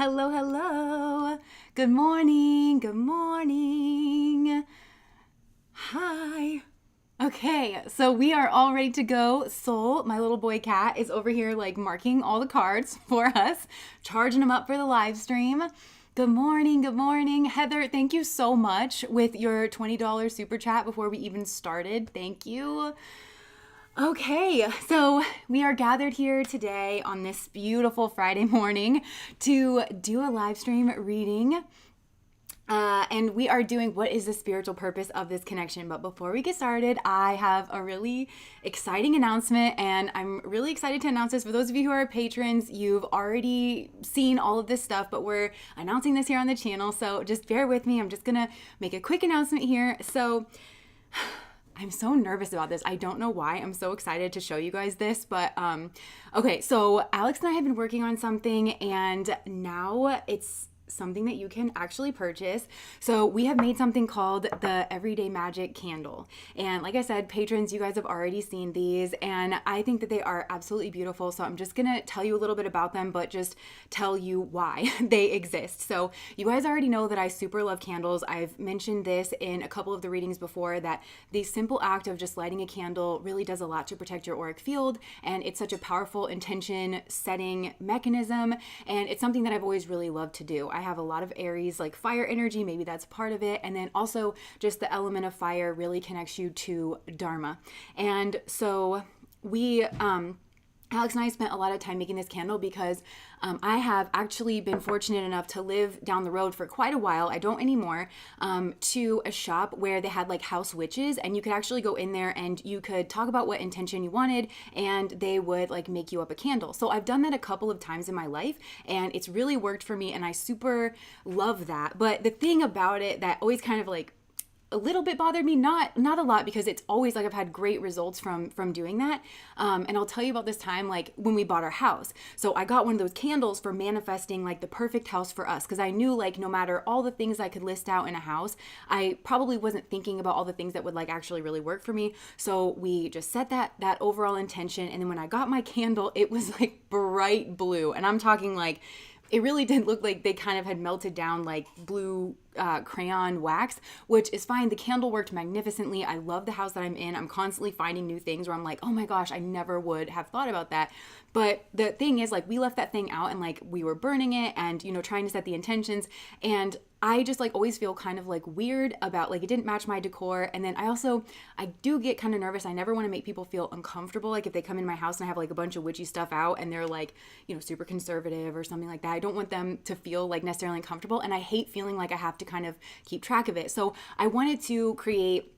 Hello, hello. Good morning. Good morning. Hi. Okay, so we are all ready to go. Soul, my little boy cat, is over here like marking all the cards for us, charging them up for the live stream. Good morning, good morning. Heather, thank you so much with your $20 super chat before we even started. Thank you. Okay, so we are gathered here today on this beautiful Friday morning to do a live stream reading. And we are doing what is the spiritual purpose of this connection. But before we get started, I have a really exciting announcement, and I'm really excited to announce this. For those of you who are patrons, you've already seen all of this stuff, but we're announcing this here on the channel. So just bear with me. I'm just gonna make a quick announcement here. So I'm so nervous about this. I don't know why. I'm so excited to show you guys this, but okay, so Alex and I have been working on something, and now it's something that you can actually purchase. So we have made something called the Everyday Magic Candle. And like I said, patrons, you guys have already seen these, and I think that they are absolutely beautiful. So I'm just gonna tell you a little bit about them, but just tell you why they exist. So you guys already know that I super love candles. I've mentioned this in a couple of the readings before, that the simple act of just lighting a candle really does a lot to protect your auric field. And it's such a powerful intention setting mechanism. And it's something that I've always really loved to do. I have a lot of Aries, like fire energy, maybe that's part of it. And then also just the element of fire really connects you to Dharma. And so Alex and I spent a lot of time making this candle because I have actually been fortunate enough to live down the road for quite a while. I don't anymore, to a shop where they had like house witches, and you could actually go in there and you could talk about what intention you wanted, and they would like make you up a candle. So I've done that a couple of times in my life, and it's really worked for me, and I super love that. But the thing about it that always kind of like a little bit bothered me, not a lot, because it's always like I've had great results from doing that. And I'll tell you about this time, like when we bought our house. So I got one of those candles for manifesting like the perfect house for us, because I knew like no matter all the things I could list out in a house, I probably wasn't thinking about all the things that would like actually really work for me. So we just set that overall intention, and then when I got my candle, it was like bright blue, and I'm talking like it really did look like they kind of had melted down like blue crayon wax, which is fine. The candle worked magnificently. I love the house that I'm in. I'm constantly finding new things where I'm like, oh my gosh, I never would have thought about that. But the thing is, like, we left that thing out and like we were burning it and, you know, trying to set the intentions. And I just like always feel kind of like weird about like it didn't match my decor. And then I do get kind of nervous. I never want to make people feel uncomfortable. Like if they come in my house and I have like a bunch of witchy stuff out and they're like, you know, super conservative or something like that, I don't want them to feel like necessarily uncomfortable. And I hate feeling like I have to kind of keep track of it. So I wanted to create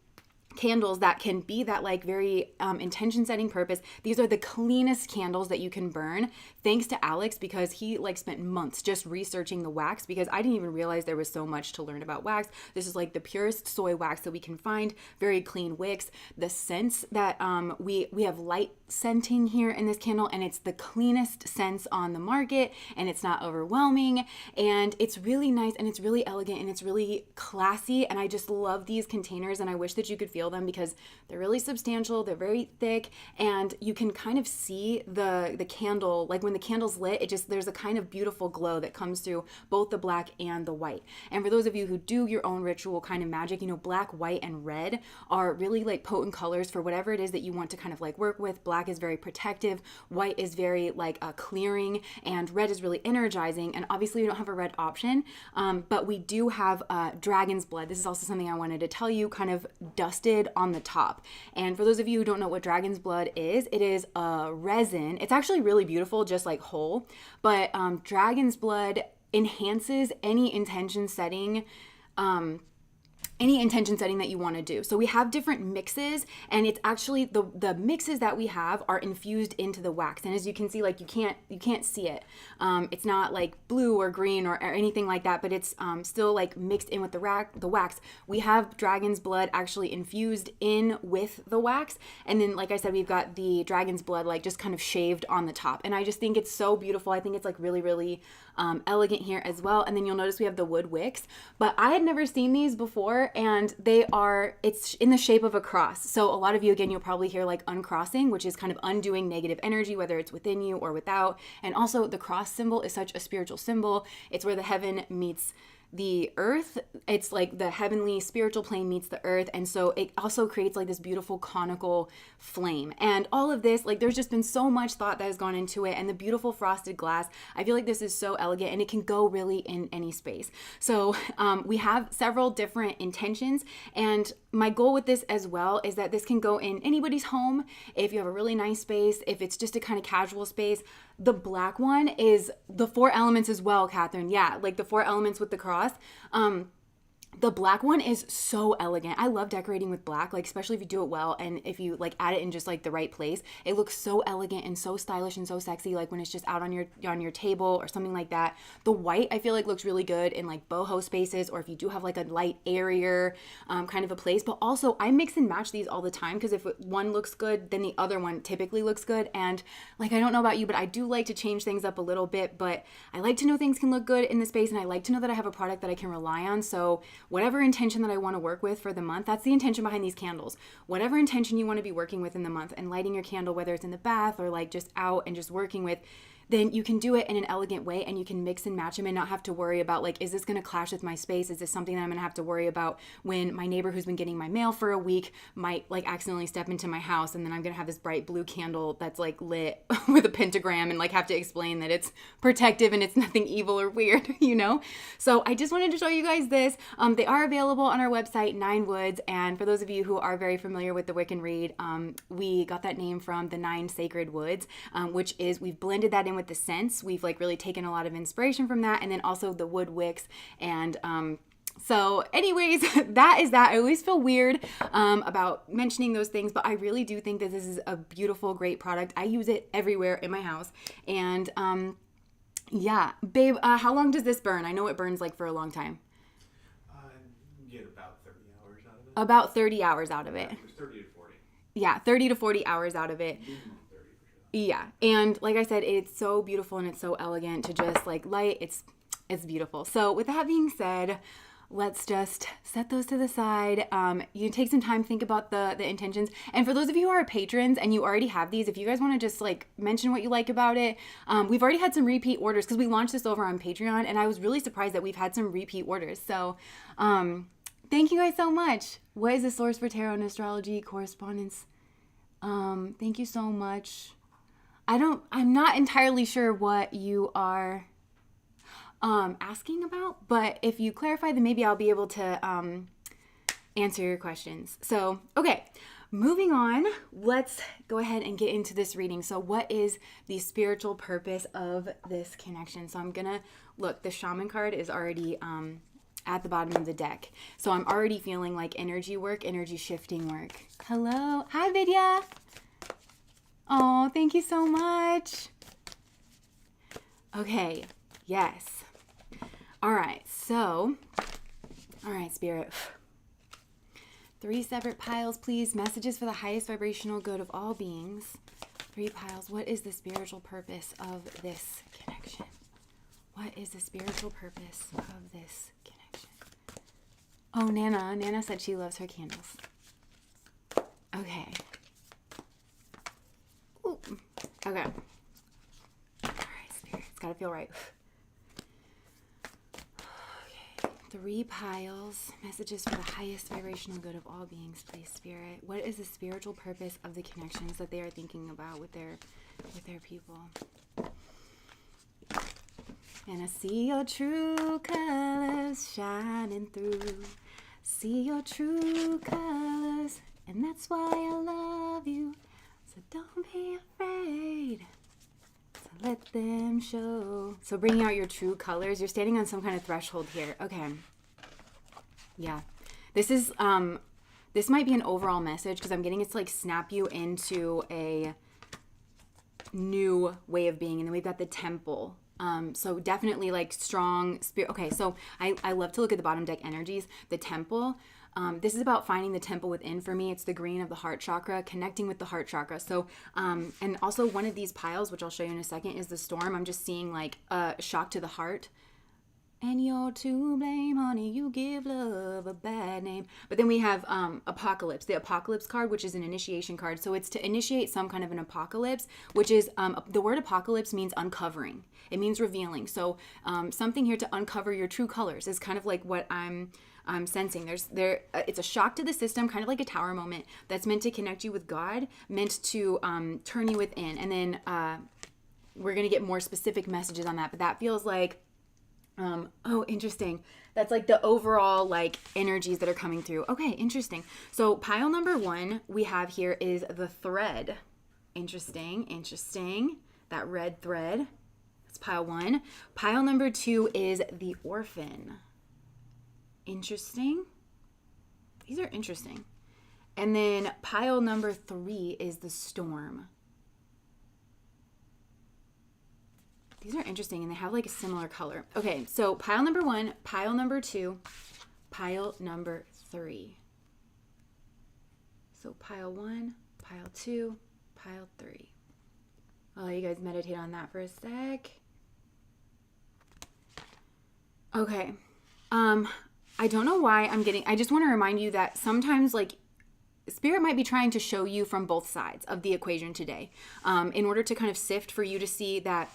candles that can be that like very intention setting purpose. These are the cleanest candles that you can burn, thanks to Alex, because he like spent months just researching the wax, because I didn't even realize there was so much to learn about wax. This is like the purest soy wax that we can find, very clean wicks. The scents that we have light scenting here in this candle, and it's the cleanest scents on the market, and it's not overwhelming, and it's really nice, and it's really elegant, and it's really classy. And I just love these containers, and I wish that you could feel them because they're really substantial, they're very thick, and you can kind of see the candle, like when the candle's lit, there's a kind of beautiful glow that comes through both the black and the white. And for those of you who do your own ritual kind of magic, you know, black, white, and red are really like potent colors for whatever it is that you want to kind of like work with. Black is very protective, white is very like clearing, and red is really energizing. And obviously we don't have a red option, but we do have dragon's blood. This is also something I wanted to tell you, kind of dusted on the top. And for those of you who don't know what dragon's blood is, it is a resin. It's actually really beautiful, just like whole, but dragon's blood enhances any intention setting that you want to do. So we have different mixes, and it's actually the mixes that we have are infused into the wax. And as you can see, like you can't see it. It's not like blue or green or anything like that, but it's still like mixed in with the wax. We have dragon's blood actually infused in with the wax, and then like I said, we've got the dragon's blood like just kind of shaved on the top. And I just think it's so beautiful. I think it's like really, really elegant here as well. And then you'll notice we have the wood wicks, but I had never seen these before, and it's in the shape of a cross. So a lot of you, again, you'll probably hear like uncrossing, which is kind of undoing negative energy, whether it's within you or without. And also the cross symbol is such a spiritual symbol. It's where the heaven meets the earth. It's like the heavenly spiritual plane meets the earth, and so it also creates like this beautiful conical flame. And all of this, like, there's just been so much thought that has gone into it, and the beautiful frosted glass, I feel like this is so elegant, and it can go really in any space. So we have several different intentions, and my goal with this as well is that this can go in anybody's home. If you have a really nice space, if it's just a kind of casual space. The black one is the 4 elements as well, Catherine. Yeah, like the 4 elements with the cross. The black one is so elegant. I love decorating with black, like especially if you do it well and if you like add it in just like the right place. It looks so elegant and so stylish and so sexy, like when it's just out on your table or something like that. The white I feel like looks really good in like boho spaces, or if you do have like a light, airier kind of a place. But also I mix and match these all the time, because if one looks good, then the other one typically looks good. And like, I don't know about you, but I do like to change things up a little bit, but I like to know things can look good in the space, and I like to know that I have a product that I can rely on. So whatever intention that I want to work with for the month, that's the intention behind these candles. Whatever intention you want to be working with in the month and lighting your candle, whether it's in the bath or like just out and just working with, then you can do it in an elegant way, and you can mix and match them and not have to worry about like, is this going to clash with my space? Is this something that I'm going to have to worry about when my neighbor who's been getting my mail for a week might like accidentally step into my house, and then I'm going to have this bright blue candle that's like lit with a pentagram and like have to explain that it's protective and it's nothing evil or weird, you know? So I just wanted to show you guys this. They are available on our website, 9 Woods. And for those of you who are very familiar with the Wiccan Read, we got that name from the 9 Sacred Woods, which is, we've blended that in with the scents. We've like really taken a lot of inspiration from that, and then also the wood wicks. And so anyways, that is that. I always feel weird about mentioning those things, but I really do think that this is a beautiful, great product. I use it everywhere in my house. And yeah, babe, how long does this burn? I know it burns like for a long time. You get about 30 hours out of it. About 30 hours out of it. It was 30 to 40. Yeah, 30 to 40 hours out of it. Yeah, and like I said, it's so beautiful and it's so elegant to just like light. It's beautiful. So with that being said, let's just set those to the side. You can take some time, think about the intentions. And for those of you who are patrons and you already have these, if you guys want to just like mention what you like about it, we've already had some repeat orders because we launched this over on Patreon, and I was really surprised that we've had some repeat orders. So thank you guys so much. What is the source for tarot and astrology correspondence? Thank you so much. I'm not entirely sure what you are asking about, but if you clarify, then maybe I'll be able to answer your questions. So, okay, moving on, let's go ahead and get into this reading. So what is the spiritual purpose of this connection? So I'm gonna look, the shaman card is already at the bottom of the deck. So I'm already feeling like energy work, energy shifting work. Hello. Hi, Vidya. Oh, thank you so much. Okay, yes. All right, Spirit. 3 separate piles, please. Messages for the highest vibrational good of all beings. 3 piles. What is the spiritual purpose of this connection? What is the spiritual purpose of this connection? Oh, Nana said she loves her candles. Okay. Ooh. Okay. All right, Spirit. It's got to feel right. Okay. 3 piles. Messages for the highest vibrational good of all beings, please, Spirit. What is the spiritual purpose of the connections that they are thinking about with their people? And I see your true colors shining through. See your true colors, and that's why I love you. So don't be afraid to let them show. So bringing out your true colors. You're standing on some kind of threshold here. Okay. Yeah. This is, this might be an overall message because I'm getting it to like snap you into a new way of being. And then we've got the temple. So definitely like strong spirit. Okay. So I love to look at the bottom deck energies. The temple, This is about finding the temple within. For me, it's the green of the heart chakra, connecting with the heart chakra. So, and also one of these piles, which I'll show you in a second, is the storm. I'm just seeing like a shock to the heart. And you're to blame, honey, you give love a bad name. But then we have apocalypse, the apocalypse card, which is an initiation card. So it's to initiate some kind of an apocalypse, which is, the word apocalypse means uncovering. It means revealing. So something here to uncover your true colors is kind of like what I'm sensing. It's a shock to the system, kind of like a tower moment that's meant to connect you with God, meant to turn you within. And then we're going to get more specific messages on that. But that feels like, oh, interesting. That's like the overall like energies that are coming through. Okay, interesting. So pile number 1 we have here is the thread. Interesting. That red thread. That's pile 1. Pile number 2 is the orphan. Interesting. These are interesting. And then pile number 3 is the storm. These are interesting, and they have like a similar color. Okay, so pile number 1, pile number 2, pile number 3. So pile 1, pile 2, pile 3. I'll let you guys meditate on that for a sec. Okay. I don't know why I just want to remind you that sometimes like Spirit might be trying to show you from both sides of the equation today, in order to kind of sift for you to see that,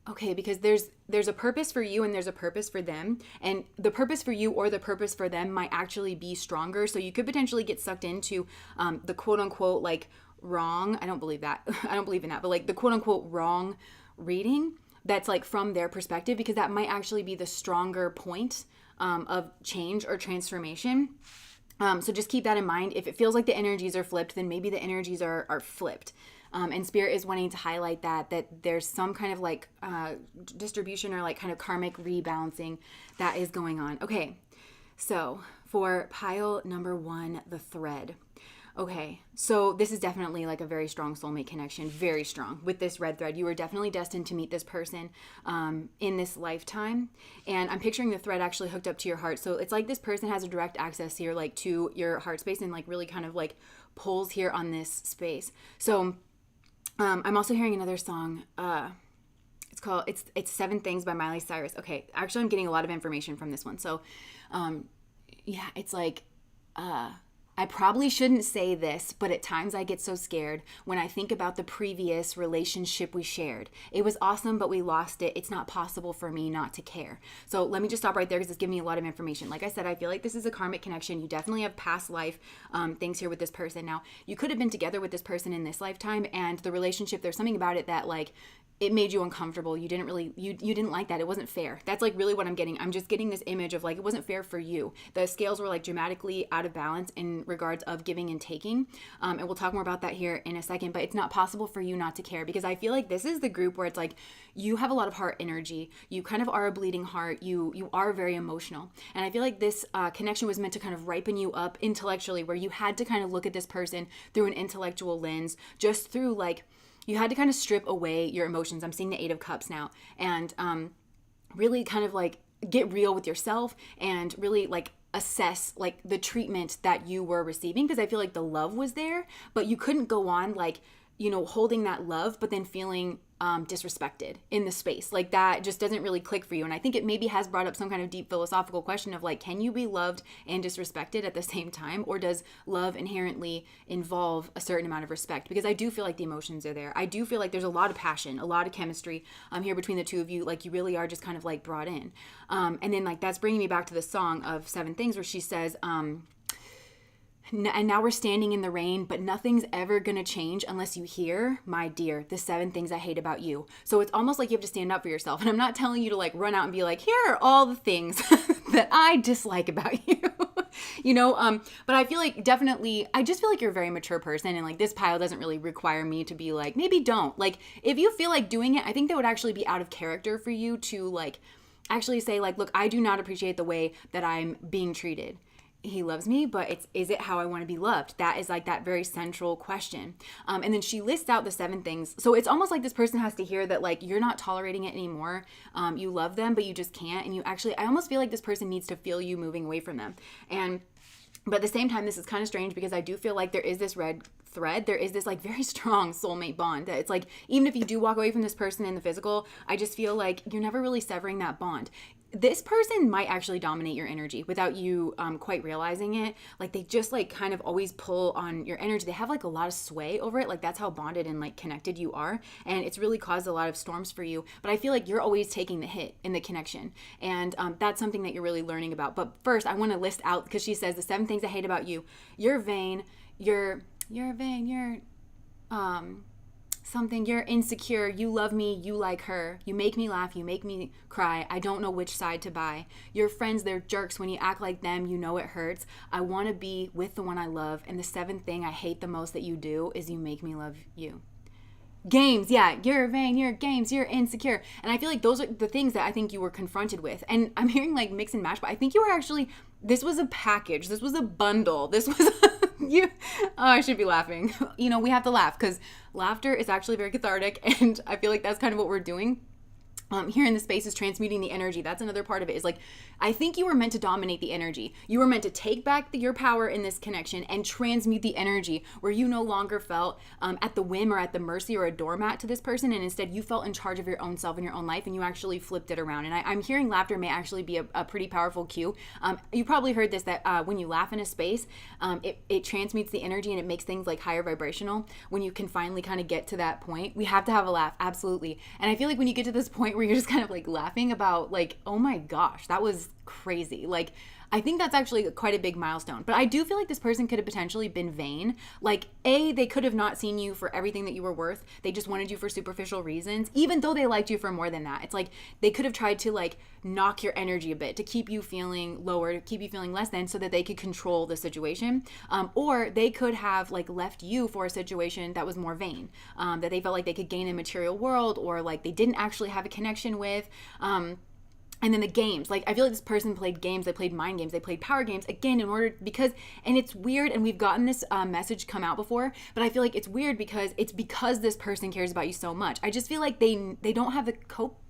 okay, because there's a purpose for you and there's a purpose for them, and the purpose for you or the purpose for them might actually be stronger. So you could potentially get sucked into the quote unquote like wrong. I don't believe that. I don't believe in that, but like the quote unquote wrong reading that's like from their perspective, because that might actually be the stronger point of change or transformation. So just keep that in mind. If it feels like the energies are flipped, then maybe the energies are flipped. And Spirit is wanting to highlight that there's some kind of like distribution or like kind of karmic rebalancing that is going on. Okay, so for pile number 1, the thread. Okay, so this is definitely like a very strong soulmate connection, very strong with this red thread. You are definitely destined to meet this person in this lifetime. And I'm picturing the thread actually hooked up to your heart. So it's like this person has a direct access here, like to your heart space, and like really kind of like pulls here on this space. So I'm also hearing another song. It's called, it's 7 Things by Miley Cyrus. Okay, actually I'm getting a lot of information from this one. So yeah, it's like, I probably shouldn't say this, but at times I get so scared when I think about the previous relationship we shared. It was awesome, but we lost it. It's not possible for me not to care. So let me just stop right there because it's giving me a lot of information. Like I said, I feel like this is a karmic connection. You definitely have past life things here with this person. Now, you could have been together with this person in this lifetime, and the relationship, there's something about it that like, it made you uncomfortable. You didn't really, you didn't like that. It wasn't fair. That's like really what I'm getting. I'm just getting this image of like, it wasn't fair for you. The scales were like dramatically out of balance in regards of giving and taking. And we'll talk more about that here in a second, but it's not possible for you not to care, because I feel like this is the group where it's like, you have a lot of heart energy. You kind of are a bleeding heart. You are very emotional. And I feel like this connection was meant to kind of ripen you up intellectually, where you had to kind of look at this person through an intellectual lens, just through like, you had to kind of strip away your emotions. I'm seeing the 8 of Cups now, and really kind of like get real with yourself and really like assess like the treatment that you were receiving, because I feel like the love was there, but you couldn't go on like, you know, holding that love, but then feeling disrespected in the space. Like that just doesn't really click for you. And I think it maybe has brought up some kind of deep philosophical question of like, can you be loved and disrespected at the same time? Or does love inherently involve a certain amount of respect? Because I do feel like the emotions are there. I do feel like there's a lot of passion, a lot of chemistry here between the two of you. Like you really are just kind of like brought in. And then like that's bringing me back to the song of 7 Things, where she says, and now we're standing in the rain, but nothing's ever going to change unless you hear, my dear, the 7 things I hate about you. So it's almost like you have to stand up for yourself. And I'm not telling you to like run out and be like, here are all the things that I dislike about you, you know? But I feel like definitely, I just feel like you're a very mature person. And like this pile doesn't really require me to be like, maybe don't. Like if you feel like doing it, I think that would actually be out of character for you to like actually say like, look, I do not appreciate the way that I'm being treated. he loves me, but is it how I want to be loved? That is like that very central question. And then she lists out the 7 things. So it's almost like this person has to hear that like you're not tolerating it anymore. You love them, but you just can't. And I almost feel like this person needs to feel you moving away from them. But at the same time, this is kind of strange because I do feel like there is this red thread. There is this like very strong soulmate bond that it's like, even if you do walk away from this person in the physical, I just feel like you're never really severing that bond. This person might actually dominate your energy without you quite realizing it. Like they just like kind of always pull on your energy. They have like a lot of sway over it. Like that's how bonded and like connected you are. And it's really caused a lot of storms for you. But I feel like you're always taking the hit in the connection. And that's something that you're really learning about. But first I want to list out, because she says the 7 things I hate about you. You're vain. You're vain. You're something, you're insecure, you love me, you like her, you make me laugh, you make me cry, I don't know which side to buy. Your friends, they're jerks, when you act like them, you know it hurts. I want to be with the one I love, and the 7th thing I hate the most that you do is you make me love you. Games, yeah, you're vain, you're games, you're insecure. And I feel like those are the things that I think you were confronted with. And I'm hearing like mix and match, but I think you were actually, this was a package, this was a bundle, this was I should be laughing. You know, we have to laugh because laughter is actually very cathartic, and I feel like that's kind of what we're doing. Here in the space is transmuting the energy. That's another part of it, is like, I think you were meant to dominate the energy. You were meant to take back your power in this connection and transmute the energy where you no longer felt at the whim or at the mercy or a doormat to this person, and instead you felt in charge of your own self and your own life, and you actually flipped it around. And I'm hearing laughter may actually be a pretty powerful cue. You probably heard this, that when you laugh in a space, it transmutes the energy and it makes things like higher vibrational. When you can finally kind of get to that point, we have to have a laugh, absolutely. And I feel like when you get to this point where you're just kind of like laughing about like, oh my gosh, that was crazy. Like, I think that's actually quite a big milestone. But I do feel like this person could have potentially been vain. Like, they could have not seen you for everything that you were worth. They just wanted you for superficial reasons, even though they liked you for more than that. It's like they could have tried to like knock your energy a bit to keep you feeling lower, to keep you feeling less than, so that they could control the situation. Or they could have like left you for a situation that was more vain, that they felt like they could gain in material world, or like they didn't actually have a connection with. And then the games, like I feel like this person played games, they played mind games, they played power games, again, and it's weird, and we've gotten this message come out before, but I feel like it's weird because this person cares about you so much. I just feel like they don't have the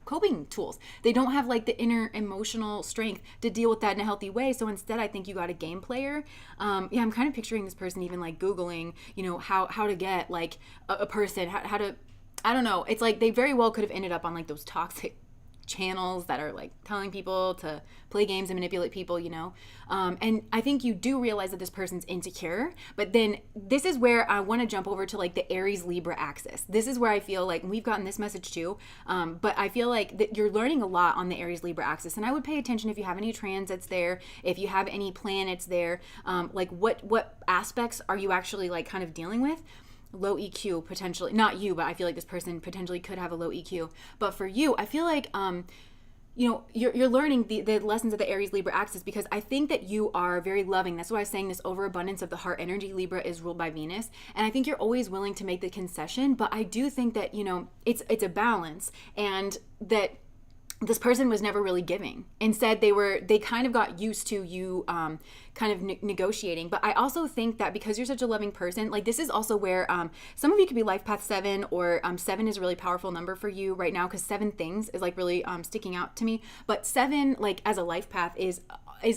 coping tools. They don't have like the inner emotional strength to deal with that in a healthy way. So instead, I think you got a game player. I'm kind of picturing this person even like Googling, how to get like a person, how to, I don't know. It's like they very well could have ended up on like those toxic channels that are like telling people to play games and manipulate people, and I think you do realize that this person's insecure. But then this is where I want to jump over to like the Aries Libra axis. This is where I feel like, and we've gotten this message too, but I feel like that you're learning a lot on the Aries Libra axis, and I would pay attention if you have any transits there, if you have any planets there, like what aspects are you actually like kind of dealing with. Low EQ, potentially, not you, but I feel like this person potentially could have a low EQ. But for you, I feel like you're learning the lessons of the Aries Libra axis, because I think that you are very loving. That's why I was saying this overabundance of the heart energy. Libra is ruled by Venus, and I think you're always willing to make the concession. But I do think that it's a balance, and that this person was never really giving. Instead, they kind of got used to you kind of negotiating. But I also think that because you're such a loving person, like this is also where some of you could be life path 7, or 7 is a really powerful number for you right now, because 7 things is like really sticking out to me. But 7, like as a life path, is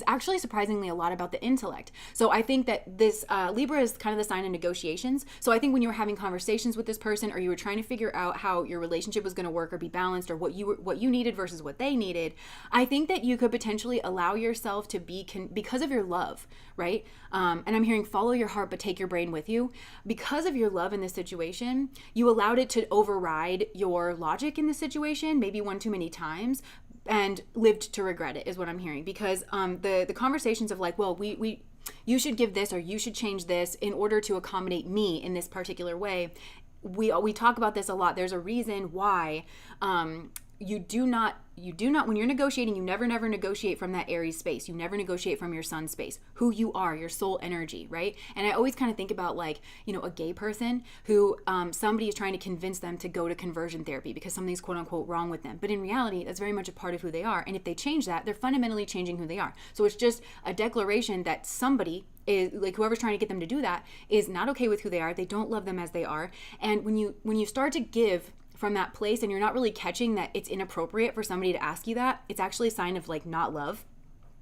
actually surprisingly a lot about the intellect. So I think that this Libra is kind of the sign of negotiations. So I think when you were having conversations with this person, or you were trying to figure out how your relationship was going to work or be balanced, or what you needed versus what they needed, I think that you could potentially allow yourself to be because of your love, right? And I'm hearing follow your heart, but take your brain with you. Because of your love in this situation, you allowed it to override your logic in this situation, maybe one too many times, and lived to regret it, is what I'm hearing. Because the conversations of like, well, you should give this, or you should change this in order to accommodate me in this particular way. We talk about this a lot. There's a reason why you do not when you're negotiating, you never negotiate from that Aries space. You never negotiate from your sun space, who you are, your soul energy, right? And I always kind of think about like, a gay person who somebody is trying to convince them to go to conversion therapy because something's quote unquote wrong with them, but in reality that's very much a part of who they are, and if they change that, they're fundamentally changing who they are. So it's just a declaration that somebody is, like, whoever's trying to get them to do that is not okay with who they are. They don't love them as they are. And when you start to give from that place and you're not really catching that it's inappropriate for somebody to ask you that, it's actually a sign of like not love.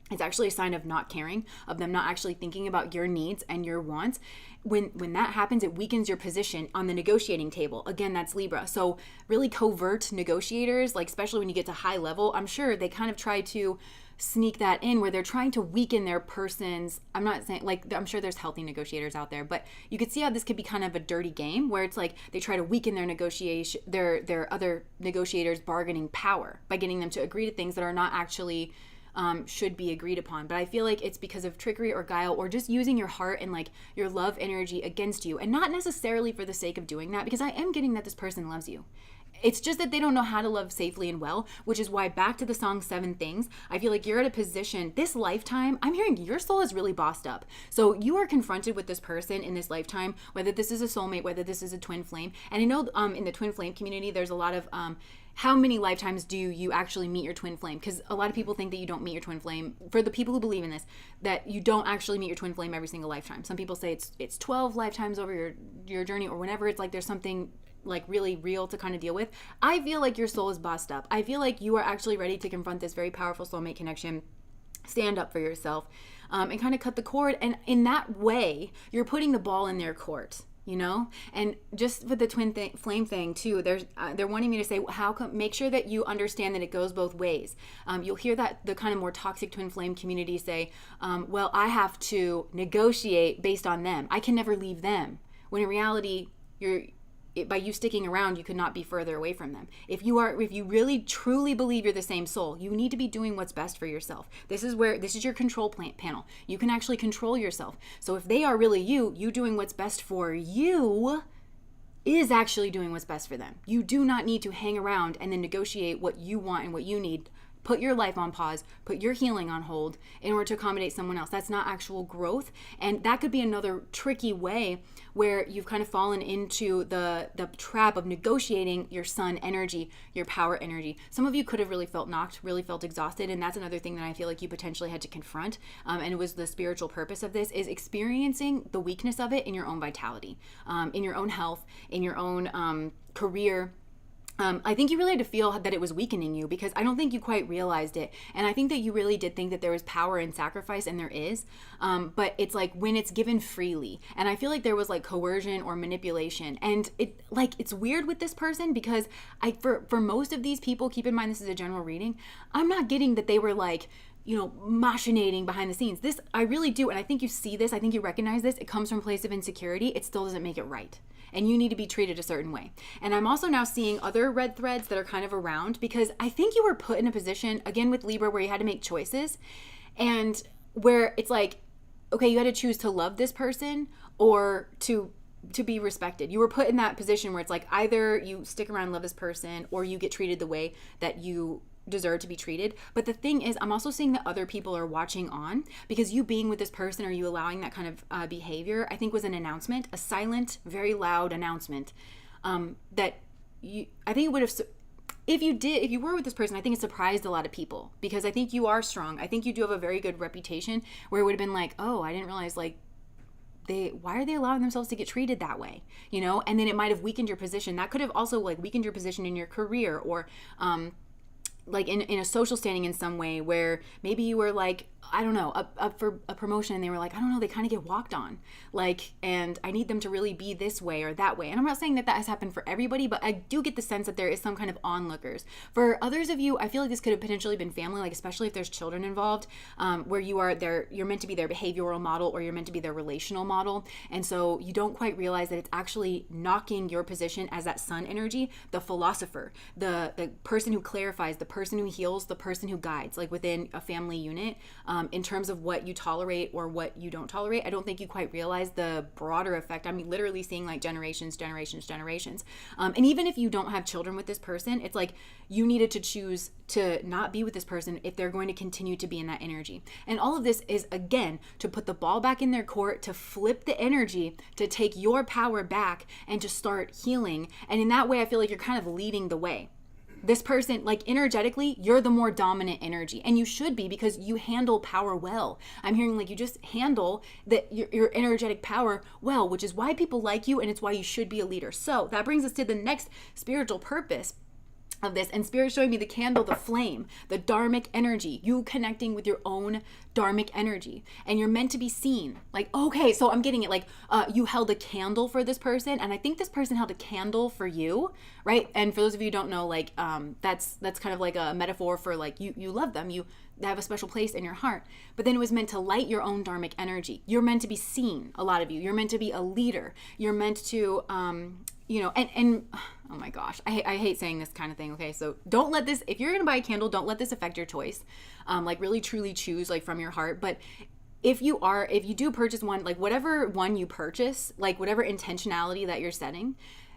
It's actually a sign of not caring, of them not actually thinking about your needs and your wants. When that happens, it weakens your position on the negotiating table. Again, that's Libra. So really covert negotiators, like especially when you get to high level, I'm sure they kind of try to sneak that in where they're trying to weaken their person's, I'm not saying, like, I'm sure there's healthy negotiators out there, but you could see how this could be kind of a dirty game where it's like they try to weaken their negotiation, their other negotiators' bargaining power by getting them to agree to things that are not actually should be agreed upon. But I feel like it's because of trickery or guile or just using your heart and like your love energy against you, and not necessarily for the sake of doing that, because I am getting that this person loves you. It's just that they don't know how to love safely and well, which is why, back to the song 7 Things, I feel like you're at a position this lifetime. I'm hearing your soul is really bossed up. So you are confronted with this person in this lifetime, whether this is a soulmate, whether this is a twin flame. And I know in the twin flame community, there's a lot of how many lifetimes do you actually meet your twin flame? Because a lot of people think that you don't meet your twin flame. For the people who believe in this, that you don't actually meet your twin flame every single lifetime. Some people say it's 12 lifetimes over your journey, or whenever it's like there's something like really real to kind of deal with. I feel like your soul is bossed up. I feel like you are actually ready to confront this very powerful soulmate connection, stand up for yourself, and kind of cut the cord. And in that way, you're putting the ball in their court. And just with the flame thing too, they're wanting me to say, how come, make sure that you understand that it goes both ways. You'll hear that the kind of more toxic twin flame community say, well, I have to negotiate based on them. I can never leave them. When in reality, by you sticking around, you could not be further away from them. If you really truly believe you're the same soul, you need to be doing what's best for yourself. This is your control panel. You can actually control yourself. So if they are really you doing what's best for you is actually doing what's best for them. You do not need to hang around and then negotiate what you want and what you need. Put your life on pause, put your healing on hold in order to accommodate someone else. That's not actual growth. And that could be another tricky way where you've kind of fallen into the trap of negotiating your sun energy, your power energy. Some of you could have really felt knocked, really felt exhausted. And that's another thing that I feel like you potentially had to confront. And it was the spiritual purpose of this, is experiencing the weakness of it in your own vitality, in your own health, in your own career. I think you really had to feel that it was weakening you, because I don't think you quite realized it. And I think that you really did think that there was power in sacrifice, and there is. But it's like when it's given freely. And I feel like there was like coercion or manipulation. And it's weird with this person, because for most of these people, keep in mind this is a general reading, I'm not getting that they were like, machinating behind the scenes. This, I really do. And I think you see this. I think you recognize this. It comes from a place of insecurity. It still doesn't make it right. And you need to be treated a certain way. And I'm also now seeing other red threads that are kind of around, because I think you were put in a position, again with Libra, where you had to make choices, and where it's like, okay, you had to choose to love this person or to be respected. You were put in that position where it's like, either you stick around and love this person, or you get treated the way that you deserve to be treated. But the thing is, I'm also seeing that other people are watching on, because you being with this person, or you allowing that kind of behavior, I think was an announcement, a silent, very loud announcement, that I think it would have, if you were with this person, I think it surprised a lot of people, because I think you are strong. I think you do have a very good reputation, where it would have been like, oh, I didn't realize, like, why are they allowing themselves to get treated that way? And then it might have weakened your position. That could have also like weakened your position in your career, or like in a social standing in some way, where maybe you were like, I don't know, up for a promotion, and they were like, I don't know, they kind of get walked on, like, and I need them to really be this way or that way. And I'm not saying that has happened for everybody, but I do get the sense that there is some kind of onlookers. For others of you, I feel like this could have potentially been family, like especially if there's children involved, where you're meant to be their behavioral model, or you're meant to be their relational model. And so you don't quite realize that it's actually knocking your position as that sun energy, the philosopher, the person who clarifies, the person who heals, the person who guides, like within a family unit, in terms of what you tolerate or what you don't tolerate. I don't think you quite realize the broader effect. I'm literally seeing like generations. And even if you don't have children with this person, it's like you needed to choose to not be with this person if they're going to continue to be in that energy. And all of this is, again, to put the ball back in their court, to flip the energy, to take your power back and to start healing. And in that way, I feel like you're kind of leading the way. This person, like energetically, you're the more dominant energy, and you should be, because you handle power well. I'm hearing like you just handle your energetic power well, which is why people like you, and it's why you should be a leader. So that brings us to the next spiritual purpose of this, and Spirit showing me the candle, the flame, the dharmic energy, you connecting with your own dharmic energy, and you're meant to be seen. Like, okay, so I'm getting it, like you held a candle for this person, and I think this person held a candle for you, right? And for those of you who don't know, like that's kind of like a metaphor for like you love them, they have a special place in your heart, but then it was meant to light your own dharmic energy. You're meant to be seen, a lot of you're meant to be a leader, you're meant to and oh my gosh, I hate saying this kind of thing. Okay, so don't let this, if you're gonna buy a candle, don't let this affect your choice. Like really truly choose like from your heart. But if you do purchase one, like whatever one you purchase, like whatever intentionality that you're setting,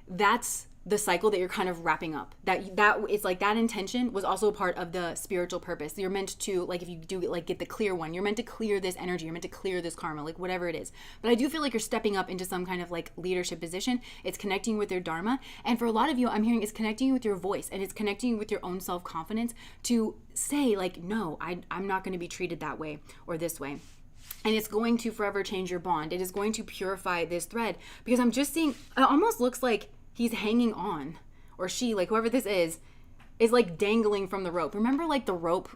that's the cycle that you're kind of wrapping up. That it's like that intention was also a part of the spiritual purpose. You're meant to, like, if you do like get the clear one, you're meant to clear this energy, you're meant to clear this karma, like whatever it is. But I do feel like you're stepping up into some kind of like leadership position. It's connecting with your dharma, and for a lot of you, I'm hearing it's connecting with your voice, and it's connecting with your own self-confidence to say like, no, I'm not going to be treated that way or this way. And it's going to forever change your bond. It is going to purify this thread, because I'm just seeing, it almost looks like he's hanging on, or she, like whoever this is like dangling from the rope. Remember like the rope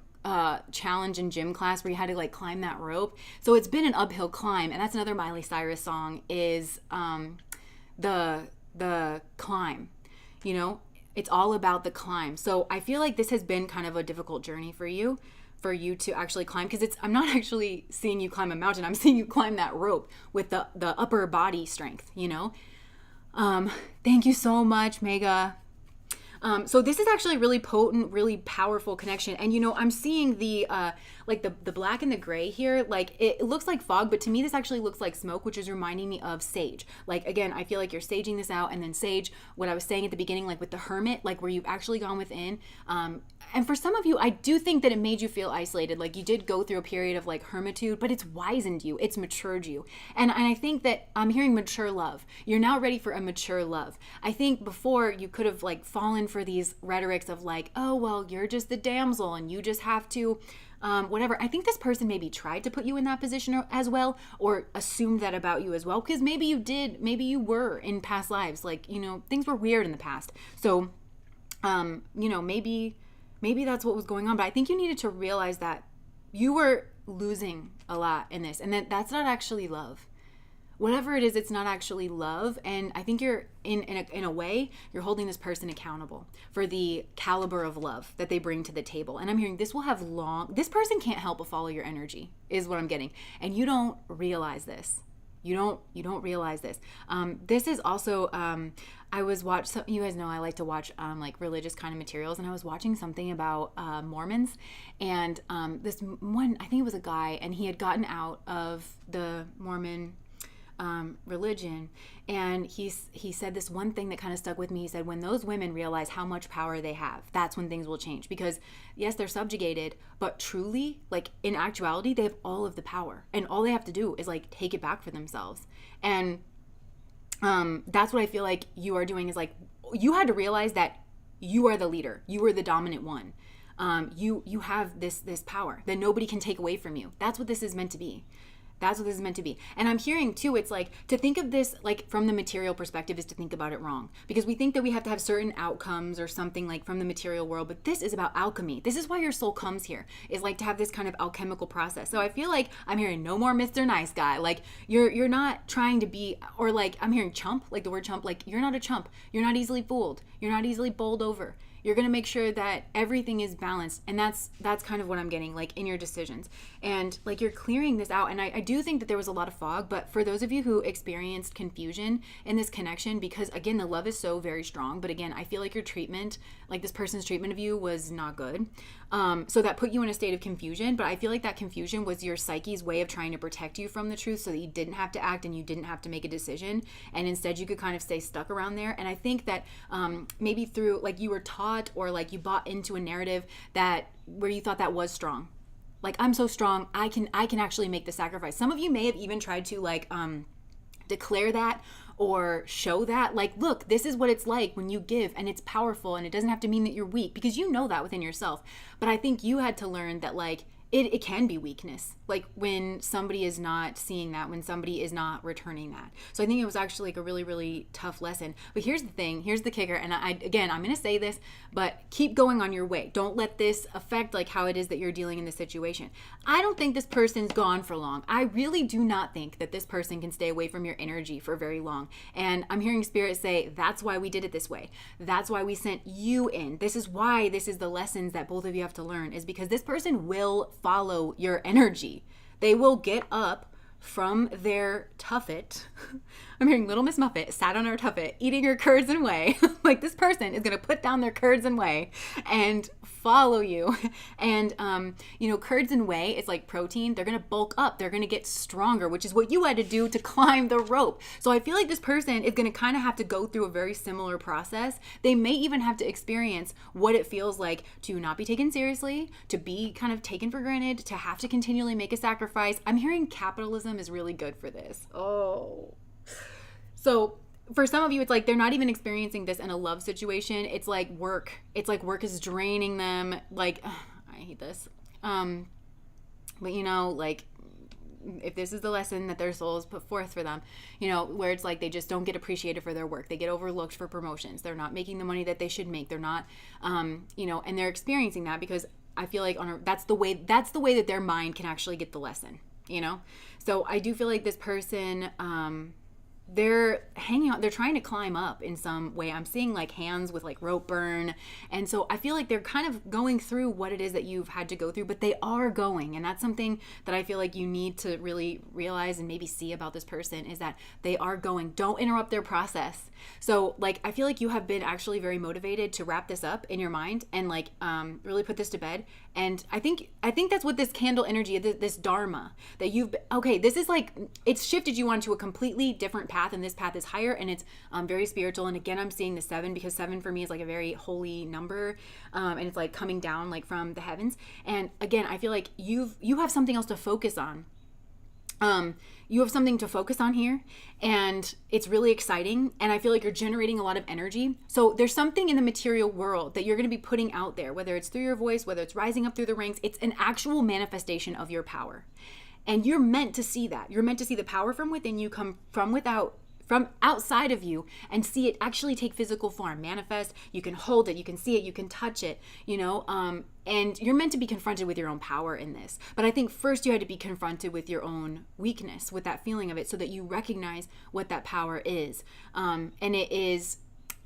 challenge in gym class where you had to like climb that rope? So it's been an uphill climb, and that's another Miley Cyrus song, is the climb. You know, it's all about the climb. So I feel like this has been kind of a difficult journey for you to actually climb, because I'm not actually seeing you climb a mountain. I'm seeing you climb that rope with the upper body strength, you know? Thank you so much, Mega. So this is actually a really potent, really powerful connection. And, you know, I'm seeing the black and the gray here, like it looks like fog, but to me, this actually looks like smoke, which is reminding me of sage. Like, again, I feel like you're saging this out, and then sage, what I was saying at the beginning, like with the hermit, like where you've actually gone within. And for some of you, I do think that it made you feel isolated. Like you did go through a period of like hermitude, but it's wizened you, it's matured you. And I think that I'm hearing mature love. You're now ready for a mature love. I think before you could have like fallen for these rhetorics of like, oh, well, you're just the damsel and you just have to, whatever. I think this person maybe tried to put you in that position as well, or assumed that about you as well, because maybe you did, maybe you were in past lives, like, you know, things were weird in the past. So, you know, maybe that's what was going on, but I think you needed to realize that you were losing a lot in this, and that that's not actually love. Whatever it is, it's not actually love. And I think you're in a way, you're holding this person accountable for the caliber of love that they bring to the table. And I'm hearing this person can't help but follow your energy, is what I'm getting. And you don't realize this. You don't realize this. This is also, you guys know I like to watch like religious kind of materials, and I was watching something about Mormons, and this one, I think it was a guy, and he had gotten out of the Mormon religion, and he said this one thing that kind of stuck with me. He said, when those women realize how much power they have, that's when things will change. Because yes, they're subjugated, but truly, like in actuality, they have all of the power, and all they have to do is like take it back for themselves. And that's what I feel like you are doing, is like you had to realize that you are the leader, you are the dominant one. You have this power that nobody can take away from you. That's what this is meant to be. That's what this is meant to be. And I'm hearing too, it's like to think of this like from the material perspective is to think about it wrong, because we think that we have to have certain outcomes or something like from the material world, but this is about alchemy. This is why your soul comes here, is like to have this kind of alchemical process. So I feel like I'm hearing no more Mr. Nice Guy. Like you're not trying to be, or like I'm hearing chump, like the word chump, like you're not a chump. You're not easily fooled. You're not easily bowled over. You're going to make sure that everything is balanced. And that's kind of what I'm getting, like, in your decisions. And like, you're clearing this out. And I do think that there was a lot of fog, but for those of you who experienced confusion in this connection, because again, the love is so very strong, but again, I feel like your treatment, like this person's treatment of you was not good. So that put you in a state of confusion, but I feel like that confusion was your psyche's way of trying to protect you from the truth so that you didn't have to act and you didn't have to make a decision. And instead you could kind of stay stuck around there. And I think that maybe through, like, you were taught or like you bought into a narrative that where you thought that was strong. Like, I'm so strong, I can actually make the sacrifice. Some of you may have even tried to like declare that or show that, like, look, this is what it's like when you give, and it's powerful, and it doesn't have to mean that you're weak, because you know that within yourself. But I think you had to learn that, like, it can be weakness, like when somebody is not seeing that, when somebody is not returning that. So I think it was actually like a really, really tough lesson. But here's the thing, here's the kicker, and I'm going to say this, but keep going on your way. Don't let this affect like how it is that you're dealing in the situation. I don't think this person's gone for long. I really do not think that this person can stay away from your energy for very long. And I'm hearing Spirit say, that's why we did it this way. That's why we sent you in. This is why this is the lessons that both of you have to learn, is because this person will follow your energy. They will get up from their tuffet. I'm hearing Little Miss Muffet sat on her tuffet eating her curds and whey. Like, this person is going to put down their curds and whey and follow you. And curds and whey, it's like protein. They're going to bulk up. They're going to get stronger, which is what you had to do to climb the rope. So I feel like this person is going to kind of have to go through a very similar process. They may even have to experience what it feels like to not be taken seriously, to be kind of taken for granted, to have to continually make a sacrifice. I'm hearing capitalism is really good for this. Oh. So for some of you, it's like they're not even experiencing this in a love situation. It's like work. It's like work is draining them. Like, I hate this. But like, if this is the lesson that their souls put forth for them, where it's like they just don't get appreciated for their work. They get overlooked for promotions. They're not making the money that they should make. They're not, and they're experiencing that because I feel like that's the way that their mind can actually get the lesson, So I do feel like this person, they're hanging out, they're trying to climb up in some way. I'm seeing like hands with like rope burn. And so I feel like they're kind of going through what it is that you've had to go through, but they are going. And that's something that I feel like you need to really realize and maybe see about this person, is that they are going. Don't interrupt their process. So like, I feel like you have been actually very motivated to wrap this up in your mind and like really put this to bed. And I think that's what this candle energy, this dharma that this is like, it's shifted you onto a completely different path, and this path is higher, and it's very spiritual. And again, I'm seeing the 7 because 7 for me is like a very holy number, and it's like coming down like from the heavens. And again, I feel like you have something else to focus on. You have something to focus on here, and it's really exciting, and I feel like you're generating a lot of energy. So there's something in the material world that you're going to be putting out there, whether it's through your voice, whether it's rising up through the ranks. It's an actual manifestation of your power, and you're meant to see that. You're meant to see the power from within you come from outside of you, and see it actually take physical form, manifest. You can hold it, you can see it, you can touch it, and you're meant to be confronted with your own power in this. But I think first you had to be confronted with your own weakness, with that feeling of it, so that you recognize what that power is. And it is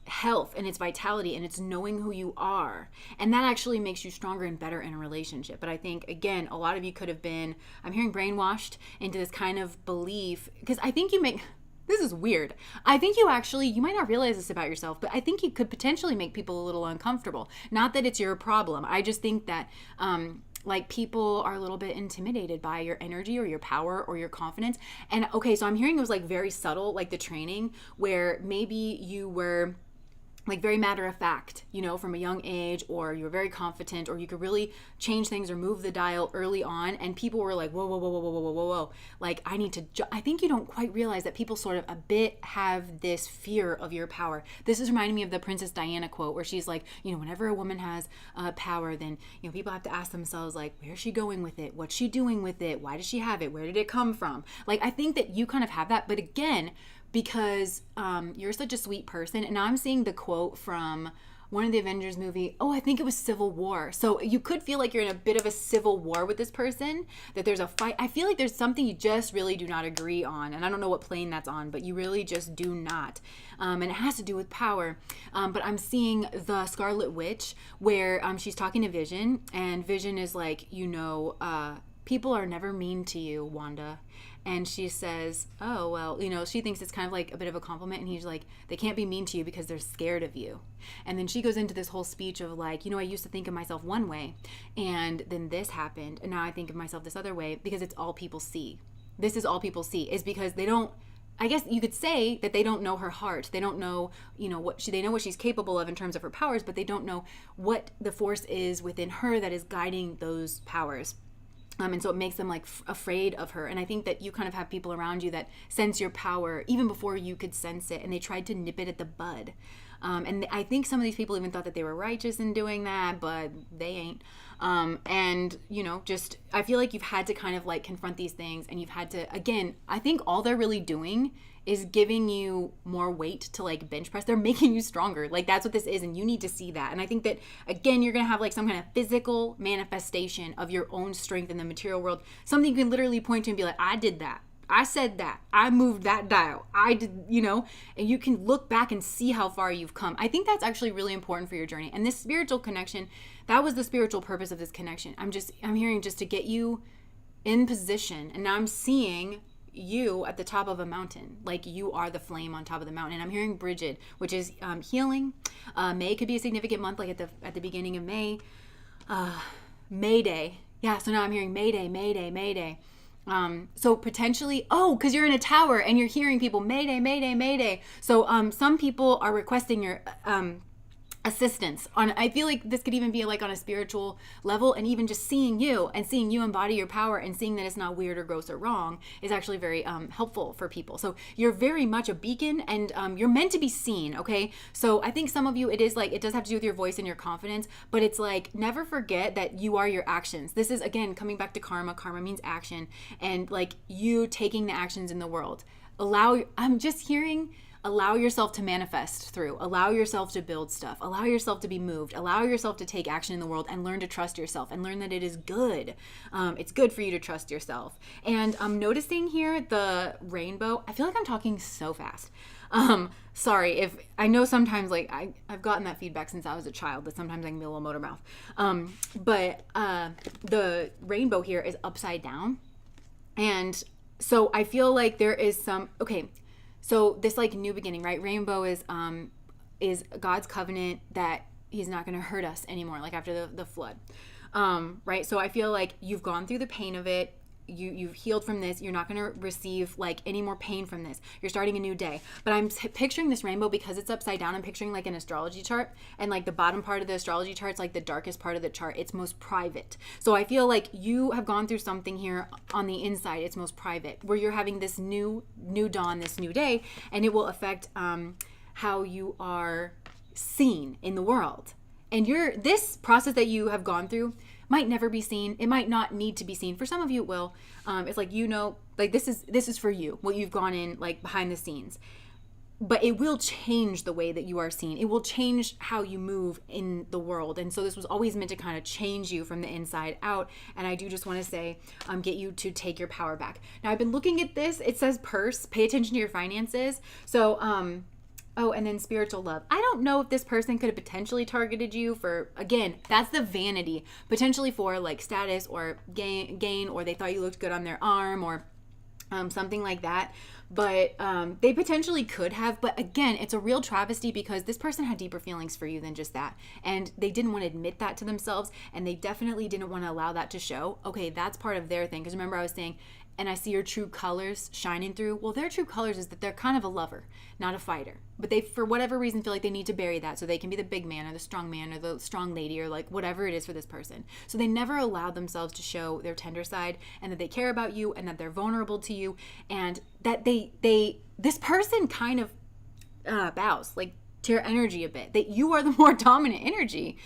health, and it's vitality, and it's knowing who you are. And that actually makes you stronger and better in a relationship. But I think, again, a lot of you could have been, I'm hearing, brainwashed into this kind of belief, because I think this is weird. I think you might not realize this about yourself, but I think you could potentially make people a little uncomfortable. Not that it's your problem. I just think that like people are a little bit intimidated by your energy or your power or your confidence. And okay, so I'm hearing it was like very subtle, like the training where maybe you were like very matter of fact, from a young age, or you were very confident, or you could really change things or move the dial early on. And people were like, whoa, whoa, whoa, whoa, whoa, whoa, whoa, whoa. Like, I think you don't quite realize that people sort of a bit have this fear of your power. This is reminding me of the Princess Diana quote where she's like, whenever a woman has power, then, people have to ask themselves, like, where's she going with it? What's she doing with it? Why does she have it? Where did it come from? Like, I think that you kind of have that. But again, because you're such a sweet person. And now I'm seeing the quote from one of the Avengers movie. Oh, I think it was Civil War. So you could feel like you're in a bit of a civil war with this person, that there's a fight. I feel like there's something you just really do not agree on. And I don't know what plane that's on, but you really just do not. And it has to do with power. But I'm seeing the Scarlet Witch where she's talking to Vision, and Vision is like, people are never mean to you, Wanda. And she says, oh, well, she thinks it's kind of like a bit of a compliment. And he's like, they can't be mean to you because they're scared of you. And then she goes into this whole speech of like, I used to think of myself one way, and then this happened, and now I think of myself this other way, because it's all people see. This is all people see, is because they don't, I guess you could say that they don't know her heart. They don't know, they know what she's capable of in terms of her powers, but they don't know what the force is within her that is guiding those powers. And so it makes them like afraid of her. And I think that you kind of have people around you that sense your power even before you could sense it. And they tried to nip it at the bud. And I think some of these people even thought that they were righteous in doing that, but they ain't. I feel like you've had to kind of like confront these things, and you've had to, again, I think all they're really doing is giving you more weight to like bench press. They're making you stronger. Like that's what this is, and you need to see that. And I think that, again, you're going to have like some kind of physical manifestation of your own strength in the material world. Something you can literally point to and be like, I did that. I said that. I moved that dial. I did, and you can look back and see how far you've come. I think that's actually really important for your journey. And this spiritual connection, that was the spiritual purpose of this connection. I'm hearing just to get you in position. And now I'm seeing you at the top of a mountain, like you are the flame on top of the mountain. And I'm hearing Bridget, which is healing. May could be a significant month, like at the beginning of May. May Day. Yeah, so now I'm hearing Mayday, Mayday, Mayday. So potentially, because you're in a tower and you're hearing people, Mayday, Mayday, Mayday. So some people are requesting your assistance. I feel like this could even be like on a spiritual level, and even just seeing you embody your power and seeing that it's not weird or gross or wrong is actually very helpful for people. So you're very much a beacon, and you're meant to be seen, okay? So I think some of you, it does have to do with your voice and your confidence, but it's like, never forget that you are your actions. This is, again, coming back to karma. Karma means action, and like you taking the actions in the world. I'm just hearing, allow yourself to manifest through, allow yourself to build stuff, allow yourself to be moved, allow yourself to take action in the world, and learn to trust yourself, and learn that it is good. It's good for you to trust yourself. And I'm noticing here the rainbow. I feel like I'm talking so fast. Sorry if I know sometimes, like I've gotten that feedback since I was a child, that sometimes I can be a little motor mouth. But the rainbow here is upside down. And so I feel like there is so this like new beginning, right? Rainbow is God's covenant that he's not going to hurt us anymore, like after the flood, right? So I feel like you've gone through the pain of it. You've healed from this. You're not going to receive like any more pain from this. You're starting a new day. But I'm picturing this rainbow because it's upside down. I'm picturing like an astrology chart, and like the bottom part of the astrology chart is like the darkest part of the chart. It's most private. So I feel like you have gone through something here on the inside. It's most private, where you're having this new dawn, this new day, and it will affect how you are seen in the world. And this process that you have gone through might never be seen. It might not need to be seen. For some of you, it will. It's like, like this is for you, what you've gone in like behind the scenes. But it will change the way that you are seen. It will change how you move in the world. And so this was always meant to kind of change you from the inside out. And I do just want to say, get you to take your power back. Now, I've been looking at this. It says purse. Pay attention to your finances. So, and then spiritual love. I don't know if this person could have potentially targeted you for, again, that's the vanity, potentially for like status or gain, or they thought you looked good on their arm, or something like that. But they potentially could have. But again, it's a real travesty, because this person had deeper feelings for you than just that. And they didn't want to admit that to themselves. And they definitely didn't want to allow that to show. Okay, that's part of their thing. Because remember, I was saying, and I see your true colors shining through. Well, their true colors is that they're kind of a lover, not a fighter. But they, for whatever reason, feel like they need to bury that so they can be the big man or the strong man or the strong lady, or like whatever it is for this person. So they never allowed themselves to show their tender side, and that they care about you, and that they're vulnerable to you, and that this person kind of bows like to your energy a bit. That you are the more dominant energy,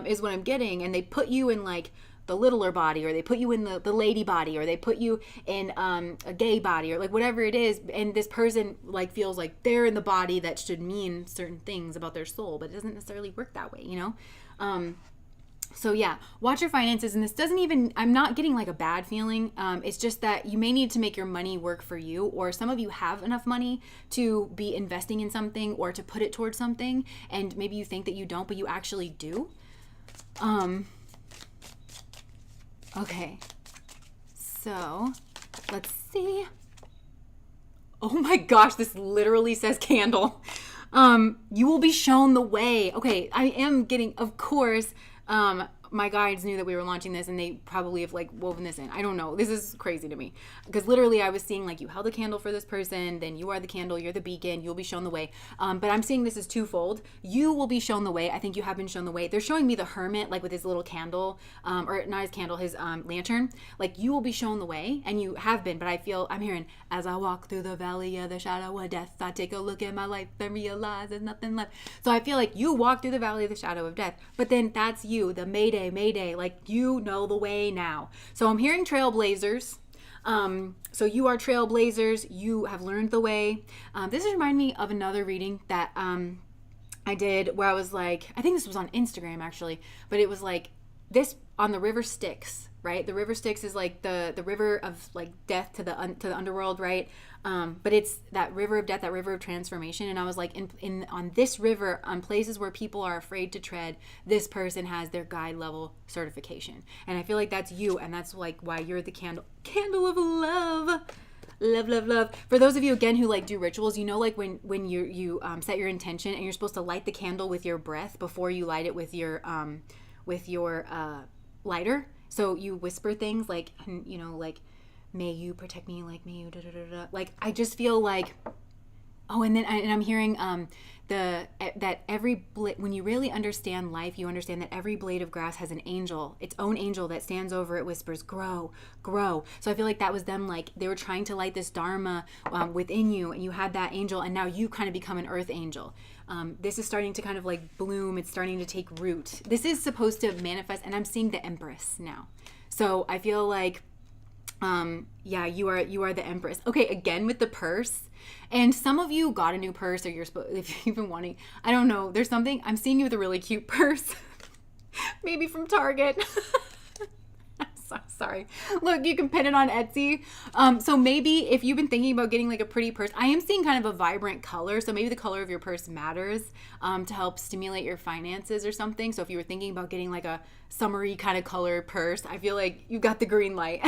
is what I'm getting. And they put you in like the littler body, or they put you in the lady body, or they put you in a gay body, or like whatever it is, and this person like feels like they're in the body that should mean certain things about their soul, but it doesn't necessarily work that way, you know. So yeah, watch your finances. And this doesn't even, I'm not getting like a bad feeling. It's just that you may need to make your money work for you, or some of you have enough money to be investing in something or to put it towards something. And maybe you think that you don't, but you actually do. Okay. So let's see. Oh my gosh, this literally says candle. You will be shown the way. Okay, I am getting, of course, my guides knew that we were launching this, and they probably have like woven this in. I don't know. This is crazy to me, because literally I was seeing like you held a candle for this person, then you are the candle, you're the beacon, you'll be shown the way. But I'm seeing this as twofold. You will be shown the way. I think you have been shown the way. They're showing me the hermit, like with his little candle, or not his candle, his lantern. Like you will be shown the way, and you have been. But I'm hearing, as I walk through the valley of the shadow of death, I take a look at my life and realize there's nothing left. So I feel like you walk through the valley of the shadow of death, but then that's you, the Mayday, like you know the way now. So I'm hearing trailblazers. So you are trailblazers. You have learned the way. This reminds me of another reading that I did where I was like, I think this was on Instagram actually, but it was like this on the river Styx, right? The river Styx is like the river of like death to the underworld, right? But it's that river of death, that river of transformation. And I was like, in on this river, on places where people are afraid to tread, this person has their guide level certification. And I feel like that's you, and that's like why you're the candle of love. Love. For those of you again who like do rituals, you know, like when you set your intention, and you're supposed to light the candle with your breath before you light it with your lighter. So you whisper things like, you know, like, may you protect me, like, may you da da da da. Like, I just feel like, oh, and I'm hearing that every when you really understand life, you understand that every blade of grass has an angel, its own angel that stands over it, whispers, grow. So I feel like that was them, like they were trying to light this dharma within you, and you had that angel, and now you kind of become an earth angel. This is starting to kind of like bloom. It's starting to take root. This is supposed to manifest, and I'm seeing the Empress now. So I feel like, yeah, you are the Empress. Okay, again with the purse. And some of you got a new purse, or if you've been wanting, I don't know, there's something, I'm seeing you with a really cute purse. Maybe from Target. I'm so sorry. Look, you can pin it on Etsy. So maybe if you've been thinking about getting like a pretty purse, I am seeing kind of a vibrant color. So maybe the color of your purse matters to help stimulate your finances or something. So if you were thinking about getting like a summery kind of color purse, I feel like you got the green light.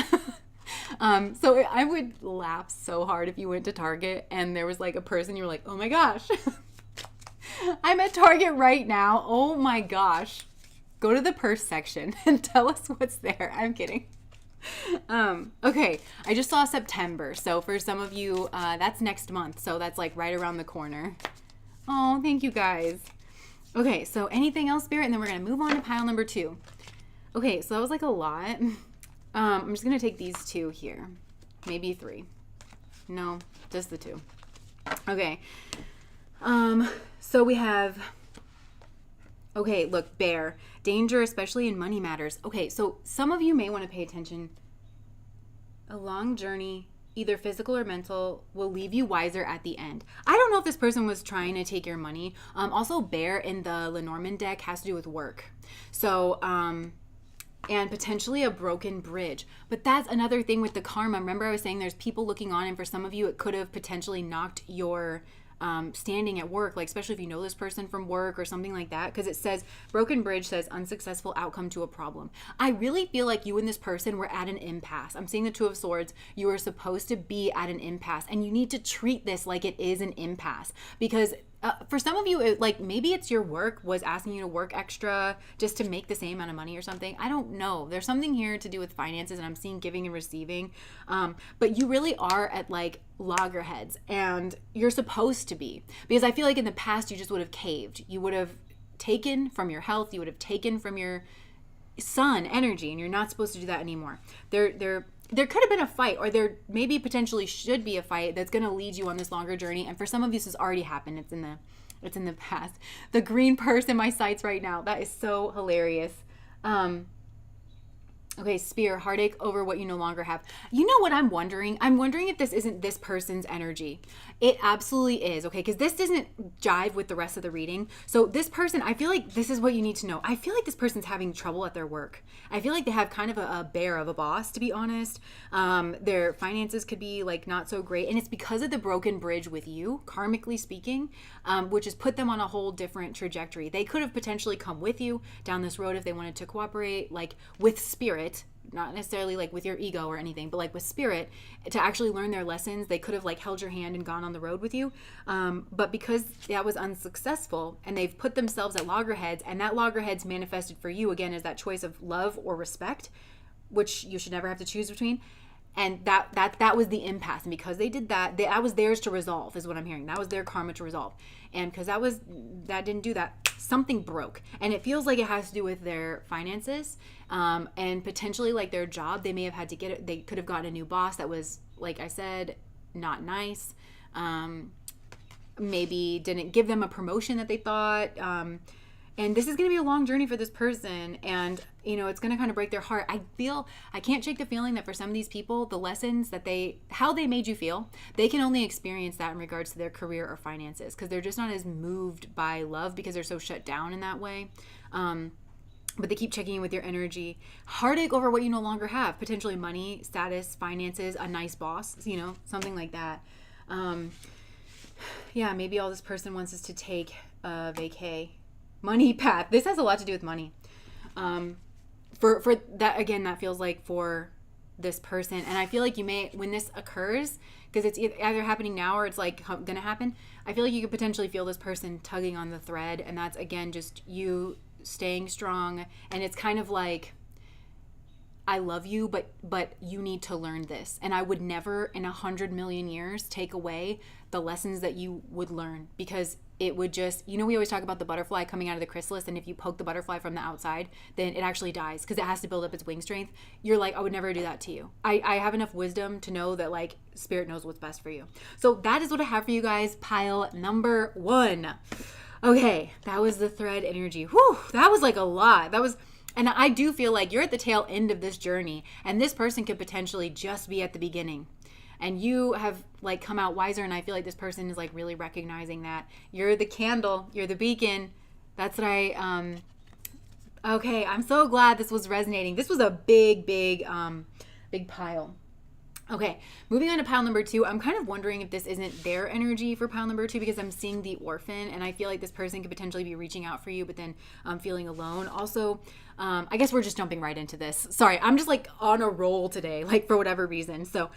So I would laugh so hard if you went to Target and there was like a purse and you were like, oh my gosh, I'm at Target right now. Oh my gosh. Go to the purse section and tell us what's there. I'm kidding. Okay. I just saw September. So for some of you, that's next month. So that's like right around the corner. Oh, thank you guys. Okay. So anything else, Spirit? And then we're going to move on to pile number 2. Okay. So that was like a lot. I'm just going to take these 2 here. Maybe 3. No, just the 2. Okay. So we have, okay, look, bear. Danger, especially in money matters. Okay, so some of you may want to pay attention. A long journey, either physical or mental, will leave you wiser at the end. I don't know if this person was trying to take your money. Also, bear in the Lenormand deck has to do with work. So, and potentially a broken bridge. But that's another thing with the karma. Remember I was saying there's people looking on, and for some of you it could have potentially knocked your standing at work, like especially if you know this person from work or something like that, because it says broken bridge says unsuccessful outcome to a problem. I really feel like you and this person were at an impasse. I'm seeing the 2 of Swords. You are supposed to be at an impasse, and you need to treat this like it is an impasse, because for some of you, like maybe it's your work was asking you to work extra just to make the same amount of money or something. I don't know. There's something here to do with finances, and I'm seeing giving and receiving. But you really are at like loggerheads, and you're supposed to be, because I feel like in the past you just would have caved. You would have taken from your health. You would have taken from your sun energy, and you're not supposed to do that anymore. There could have been a fight, or there maybe potentially should be a fight that's going to lead you on this longer journey. And for some of you, this has already happened. It's in the past. The green purse in my sights right now. That is so hilarious. Okay, spear, heartache over what you no longer have. You know what I'm wondering? I'm wondering if this isn't this person's energy. It absolutely is, okay? Because this doesn't jive with the rest of the reading. So this person, I feel like this is what you need to know. I feel like this person's having trouble at their work. I feel like they have kind of a bear of a boss, to be honest. Their finances could be like not so great. And it's because of the broken bridge with you, karmically speaking, which has put them on a whole different trajectory. They could have potentially come with you down this road if they wanted to cooperate, like with spirit, not necessarily like with your ego or anything, but like with spirit, to actually learn their lessons. They could have like held your hand and gone on the road with you, but because that was unsuccessful and they've put themselves at loggerheads, and that loggerheads manifested for you again as that choice of love or respect, which you should never have to choose between. And that was the impasse. And because they did that, that was theirs to resolve, is what I'm hearing. That was their karma to resolve. And because that didn't do that, something broke. And it feels like it has to do with their finances, and potentially like their job. They may have had to get it. They could have gotten a new boss that was, like I said, not nice. Maybe didn't give them a promotion that they thought. And this is going to be a long journey for this person. And, it's going to kind of break their heart. I can't shake the feeling that for some of these people, the lessons that how they made you feel, they can only experience that in regards to their career or finances, because they're just not as moved by love because they're so shut down in that way. But they keep checking in with your energy. Heartache over what you no longer have, potentially money, status, finances, a nice boss, something like that. Yeah, maybe all this person wants us to take a vacay. Money path. This has a lot to do with money. For that, again, that feels like for this person. And I feel like you may, when this occurs, because it's either happening now or it's like gonna happen, I feel like you could potentially feel this person tugging on the thread. And that's, again, just you staying strong. And it's kind of like, I love you, but you need to learn this. And I would never in 100 million years take away the lessons that you would learn, because it would just, we always talk about the butterfly coming out of the chrysalis, and if you poke the butterfly from the outside, then it actually dies because it has to build up its wing strength. You're like, I would never do that to you. I have enough wisdom to know that like spirit knows what's best for you. So that is what I have for you guys. Pile number 1. Okay, that was the thread energy. Whew, that was like a lot. And I do feel like you're at the tail end of this journey, and this person could potentially just be at the beginning. And you have like come out wiser, and I feel like this person is like really recognizing that you're the candle, you're the beacon. That's what okay, I'm so glad this was resonating. This was a big pile. Okay, moving on to pile number 2. I'm kind of wondering if this isn't their energy for pile number 2, because I'm seeing the orphan, and I feel like this person could potentially be reaching out for you, but then feeling alone. Also, I guess we're just jumping right into this. Sorry, I'm just like on a roll today, like for whatever reason. So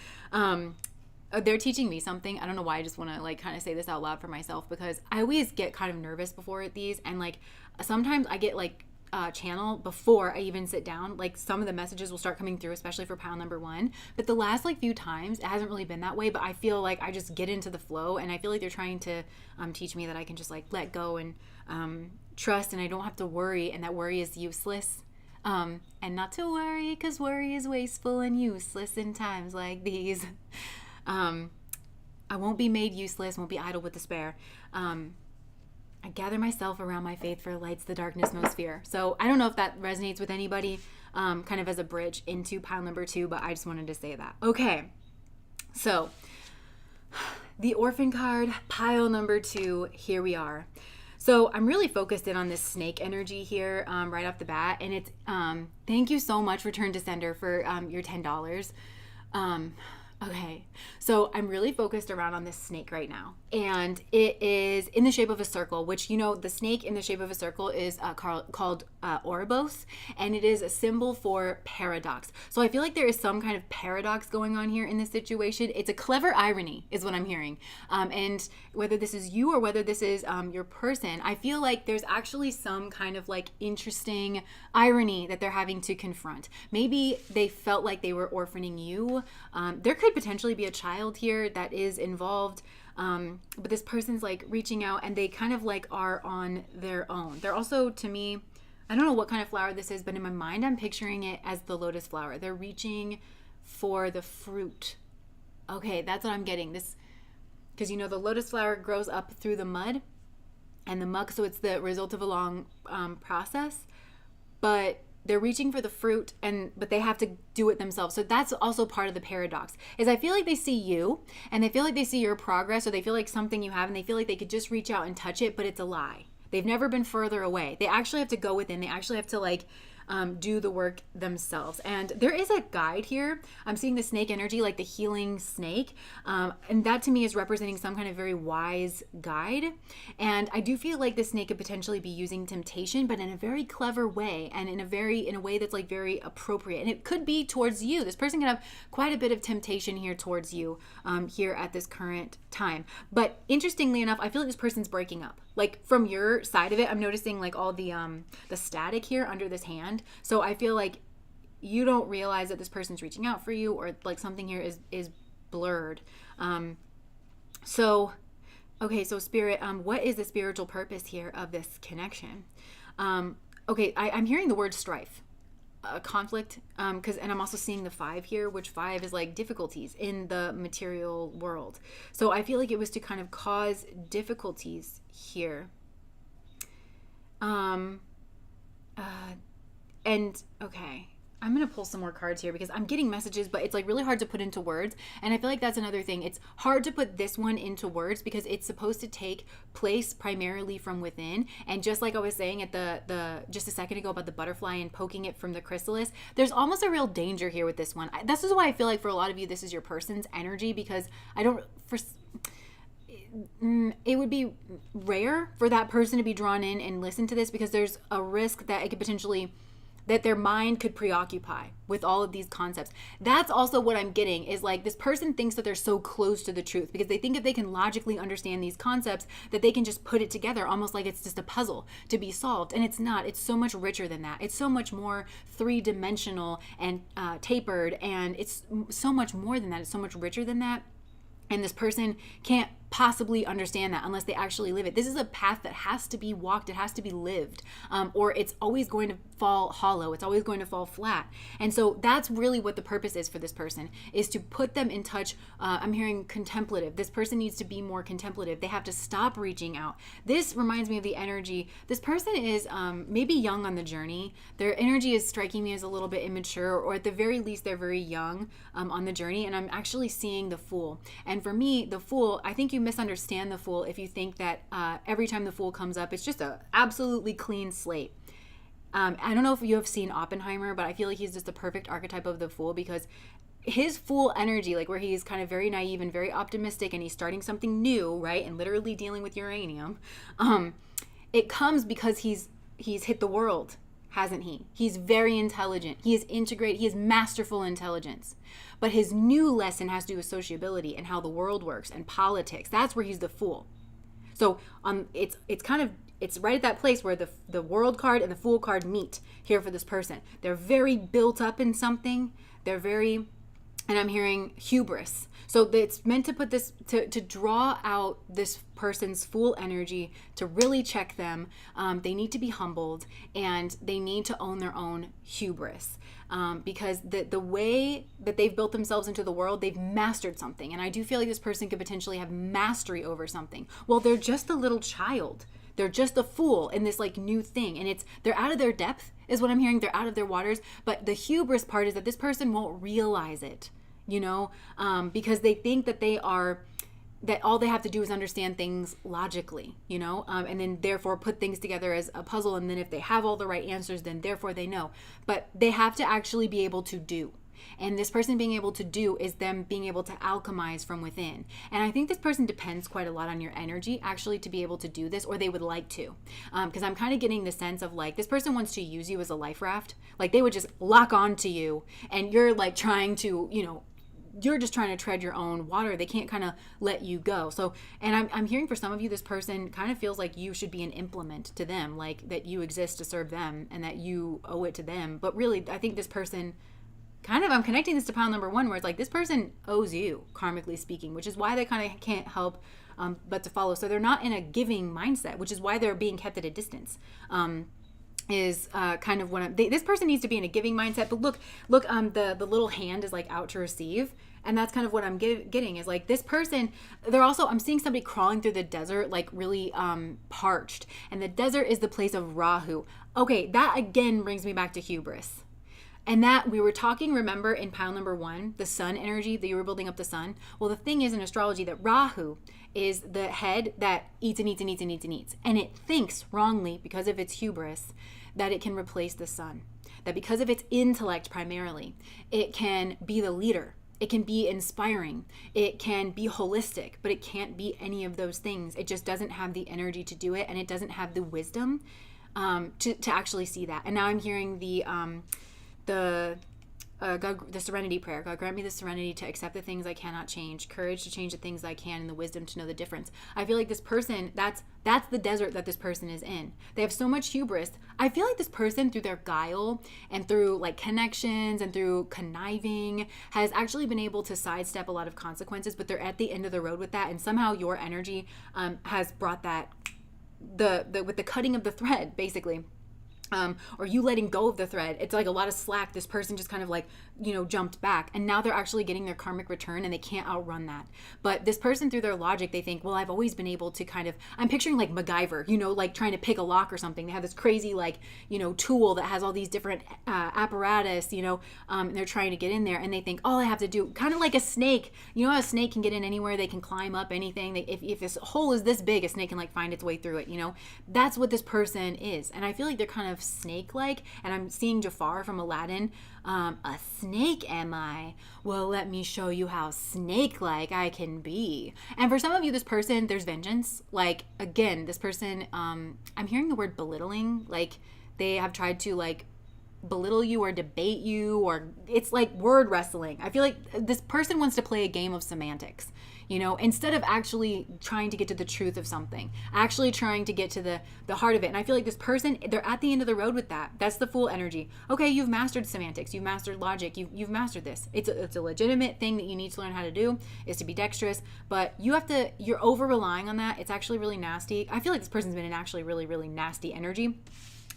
they're teaching me something. I don't know why I just want to like kind of say this out loud for myself, because I always get kind of nervous before these, and like sometimes I get like channel before I even sit down. Like some of the messages will start coming through, especially for pile number 1, but the last like few times it hasn't really been that way. But I feel like I just get into the flow, and I feel like they're trying to teach me that I can just like let go and trust, and I don't have to worry, and that worry is useless, and not to worry, because worry is wasteful and useless in times like these. I won't be made useless, won't be idle with despair. I gather myself around my faith, for lights the darkness most fear. So I don't know if that resonates with anybody, kind of as a bridge into pile number 2, but I just wanted to say that. Okay, so the orphan card, pile number 2, here we are. So I'm really focused in on this snake energy here right off the bat, and it's thank you so much, Return to Sender, for your $10. Okay, so I'm really focused around on this snake right now, and it is in the shape of a circle, which, the snake in the shape of a circle is called Ouroboros, and it is a symbol for paradox. So I feel like there is some kind of paradox going on here in this situation. It's a clever irony is what I'm hearing, and whether this is you or whether this is your person, I feel like there's actually some kind of like interesting irony that they're having to confront. Maybe they felt like they were orphaning you. There could potentially be a child here that is involved, but this person's like reaching out, and they kind of like are on their own. They're also, to me, I don't know what kind of flower this is, but in my mind I'm picturing it as the lotus flower. They're reaching for the fruit. Okay, that's what I'm getting. This, because the lotus flower grows up through the mud and the muck, so it's the result of a long process. But they're reaching for the fruit, but they have to do it themselves. So that's also part of the paradox, is I feel like they see you and they feel like they see your progress, or they feel like something you have and they feel like they could just reach out and touch it, but it's a lie. They've never been further away. They actually have to go within. They actually have to like do the work themselves. And there is a guide here. I'm seeing the snake energy, like the healing snake. And that to me is representing some kind of very wise guide. And I do feel like the snake could potentially be using temptation, but in a very clever way, and in a way that's like very appropriate. And it could be towards you. This person can have quite a bit of temptation here towards you here at this current time. But interestingly enough, I feel like this person's breaking up. Like from your side of it, I'm noticing like all the static here under this hand. So I feel like you don't realize that this person's reaching out for you, or like something here is blurred. So Spirit, what is the spiritual purpose here of this connection? Okay, I'm hearing the word strife. Conflict, and I'm also seeing the 5 here, which 5 is like difficulties in the material world. So I feel like it was to kind of cause difficulties here. And okay, I'm going to pull some more cards here because I'm getting messages, but it's like really hard to put into words. And I feel like that's another thing. It's hard to put this one into words because it's supposed to take place primarily from within. And just like I was saying at the just a second ago about the butterfly and poking it from the chrysalis, there's almost a real danger here with this one. This is why I feel like for a lot of you, this is your person's energy, because it would be rare for that person to be drawn in and listen to this, because there's a risk that it could potentially, that their mind could preoccupy with all of these concepts. That's also what I'm getting, is like this person thinks that they're so close to the truth because they think if they can logically understand these concepts that they can just put it together almost like it's just a puzzle to be solved. And it's not. It's so much richer than that. It's so much more three-dimensional and tapered, and it's so much more than that. It's so much richer than that. And this person can't possibly understand that unless they actually live it. This is a path that has to be walked. It has to be lived, or it's always going to fall hollow. It's always going to fall flat. And so that's really what the purpose is for this person, is to put them in touch. I'm hearing contemplative. This person needs to be more contemplative. They have to stop reaching out. This reminds me of the energy. This person is maybe young on the journey. Their energy is striking me as a little bit immature, or at the very least, they're very young on the journey. And I'm actually seeing the Fool. And for me, the Fool, I think you misunderstand the Fool if you think that every time the Fool comes up, it's just a absolutely clean slate. I don't know if you have seen Oppenheimer, but I feel like he's just the perfect archetype of the Fool, because his Fool energy, like where he's kind of very naive and very optimistic and he's starting something new, right, and literally dealing with uranium, it comes because he's hit the world, hasn't he? He's very intelligent. He is integrated. He has masterful intelligence. But his new lesson has to do with sociability and how the world works and politics. That's where he's the Fool. So it's right at that place where the World card and the Fool card meet here for this person. They're very built up in something. They're very, and I'm hearing hubris. So it's meant to put this, to draw out this person's Fool energy, to really check them. They need to be humbled, and they need to own their own hubris. Because the way that they've built themselves into the world, they've mastered something. And I do feel like this person could potentially have mastery over something. Well, they're just a little child. They're just a fool in this like new thing. And they're out of their depth is what I'm hearing. They're out of their waters. But the hubris part is that this person won't realize it, because they think that that all they have to do is understand things logically, and then therefore put things together as a puzzle. And then if they have all the right answers, then therefore they know. But they have to actually be able to do. And this person being able to do is them being able to alchemize from within. And I think this person depends quite a lot on your energy actually to be able to do this, or they would like to. Because I'm kind of getting the sense of like this person wants to use you as a life raft. Like they would just lock onto you and you're like trying to, you're just trying to tread your own water. They can't kind of let you go. So, and I'm hearing for some of you, this person kind of feels like you should be an implement to them, like that you exist to serve them and that you owe it to them. But really, I think this person I'm connecting this to pile number 1, where it's like this person owes you, karmically speaking, which is why they kind of can't help but to follow. So they're not in a giving mindset, which is why they're being kept at a distance. Is kind of what this person needs to be in a giving mindset. But look, the little hand is like out to receive, And that's kind of what I'm getting is like this person, I'm seeing somebody crawling through the desert, like really parched. And the desert is the place of Rahu. Okay, that again brings me back to hubris. And that we were talking, remember, in pile number 1, the sun energy, that you were building up the sun. Well, the thing is in astrology that Rahu is the head that eats and eats and eats and eats and eats. And it thinks wrongly, because of its hubris, that it can replace the sun. That because of its intellect primarily, it can be the leader. It can be inspiring. It can be holistic, but it can't be any of those things. It just doesn't have the energy to do it, and it doesn't have the wisdom to actually see that. And now I'm hearing the God, the serenity prayer. God, grant me the serenity to accept the things I cannot change, courage to change the things I can, and the wisdom to know the difference. I feel like this person, that's the desert that this person is in. They have so much hubris. I feel like this person, through their guile and through like connections and through conniving, has actually been able to sidestep a lot of consequences, but they're at the end of the road with that. And somehow your energy has brought that, with the cutting of the thread, basically. Or you letting go of the thread. It's like a lot of slack. This person just kind of like, jumped back, and now they're actually getting their karmic return, and they can't outrun that. But this person, through their logic, they think, well, I've always been able to kind of, I'm picturing like MacGyver, like trying to pick a lock or something. They have this crazy like, tool that has all these different apparatus, and they're trying to get in there, and they think all I have to do, kind of like a snake. You know how a snake can get in anywhere, they can climb up anything. If this hole is this big, a snake can like find its way through it. That's what this person is. And I feel like they're kind of snake-like, and I'm seeing Jafar from Aladdin. A snake am I? Well, let me show you how snake-like I can be. And for some of you, this person, there's vengeance. Like, again, this person, I'm hearing the word belittling. Like, they have tried to like belittle you or debate you, or it's like word wrestling. I feel like this person wants to play a game of semantics, instead of actually trying to get to the truth of something, actually trying to get to the heart of it. And I feel like this person, they're at the end of the road with that. That's the Fool energy. Okay, you've mastered semantics, you've mastered logic, you've mastered this. It's a legitimate thing that you need to learn how to do, is to be dexterous, but you're over relying on that. It's actually really nasty. I feel like this person's been in actually really, really nasty energy.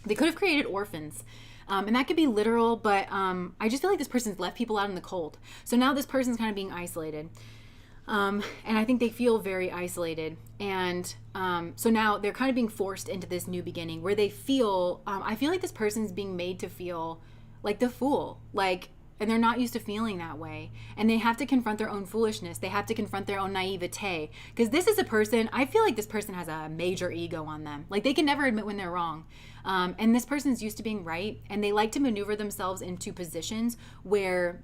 They could have created orphans. And that could be literal, but I just feel like this person's left people out in the cold. So now this person's kind of being isolated. And I think they feel very isolated. And so now they're kind of being forced into this new beginning where they feel, I feel like this person's being made to feel like the fool. And they're not used to feeling that way. And they have to confront their own foolishness. They have to confront their own naivete. Because this is a person, I feel like this person has a major ego on them. Like, they can never admit when they're wrong. And this person's used to being right. And they like to maneuver themselves into positions where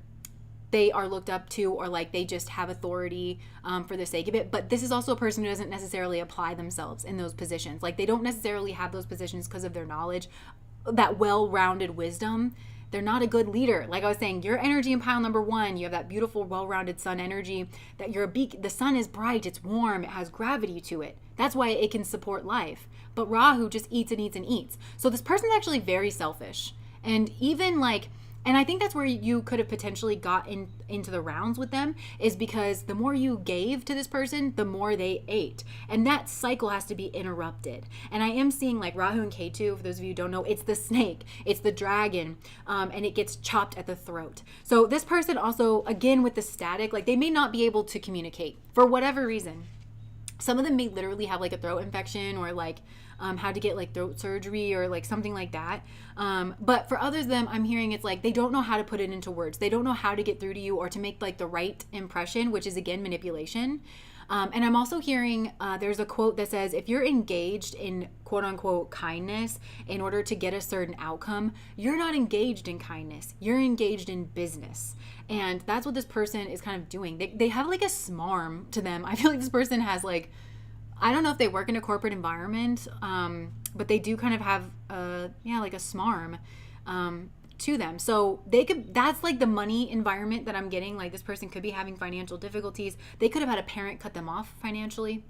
they are looked up to, or like they just have authority for the sake of it. But this is also a person who doesn't necessarily apply themselves in those positions. Like, they don't necessarily have those positions because of their knowledge, that well-rounded wisdom. They're not a good leader. Like I was saying, your energy in pile number 1, you have that beautiful, well-rounded sun energy, that you're a beacon. The sun is bright, it's warm, it has gravity to it. That's why it can support life. But Rahu just eats and eats and eats. So this person's actually very selfish. And even and I think that's where you could have potentially got into the rounds with them, is because the more you gave to this person, the more they ate. And that cycle has to be interrupted. And I am seeing like Rahu and Ketu, for those of you who don't know, it's the snake, it's the dragon, and it gets chopped at the throat. So this person also, again, with the static, like they may not be able to communicate for whatever reason. Some of them may literally have like a throat infection, or like had to get like throat surgery or like something like that. But for others of them, I'm hearing it's like they don't know how to put it into words. They don't know how to get through to you or to make like the right impression, which is again manipulation. And I'm also hearing there's a quote that says, if you're engaged in quote unquote kindness in order to get a certain outcome, you're not engaged in kindness. You're engaged in business. And that's what this person is kind of doing. They have like a smarm to them. I feel like this person has like, I don't know if they work in a corporate environment, but they do kind of have like a smarm to them. So that's like the money environment that I'm getting. Like, this person could be having financial difficulties. They could have had a parent cut them off financially.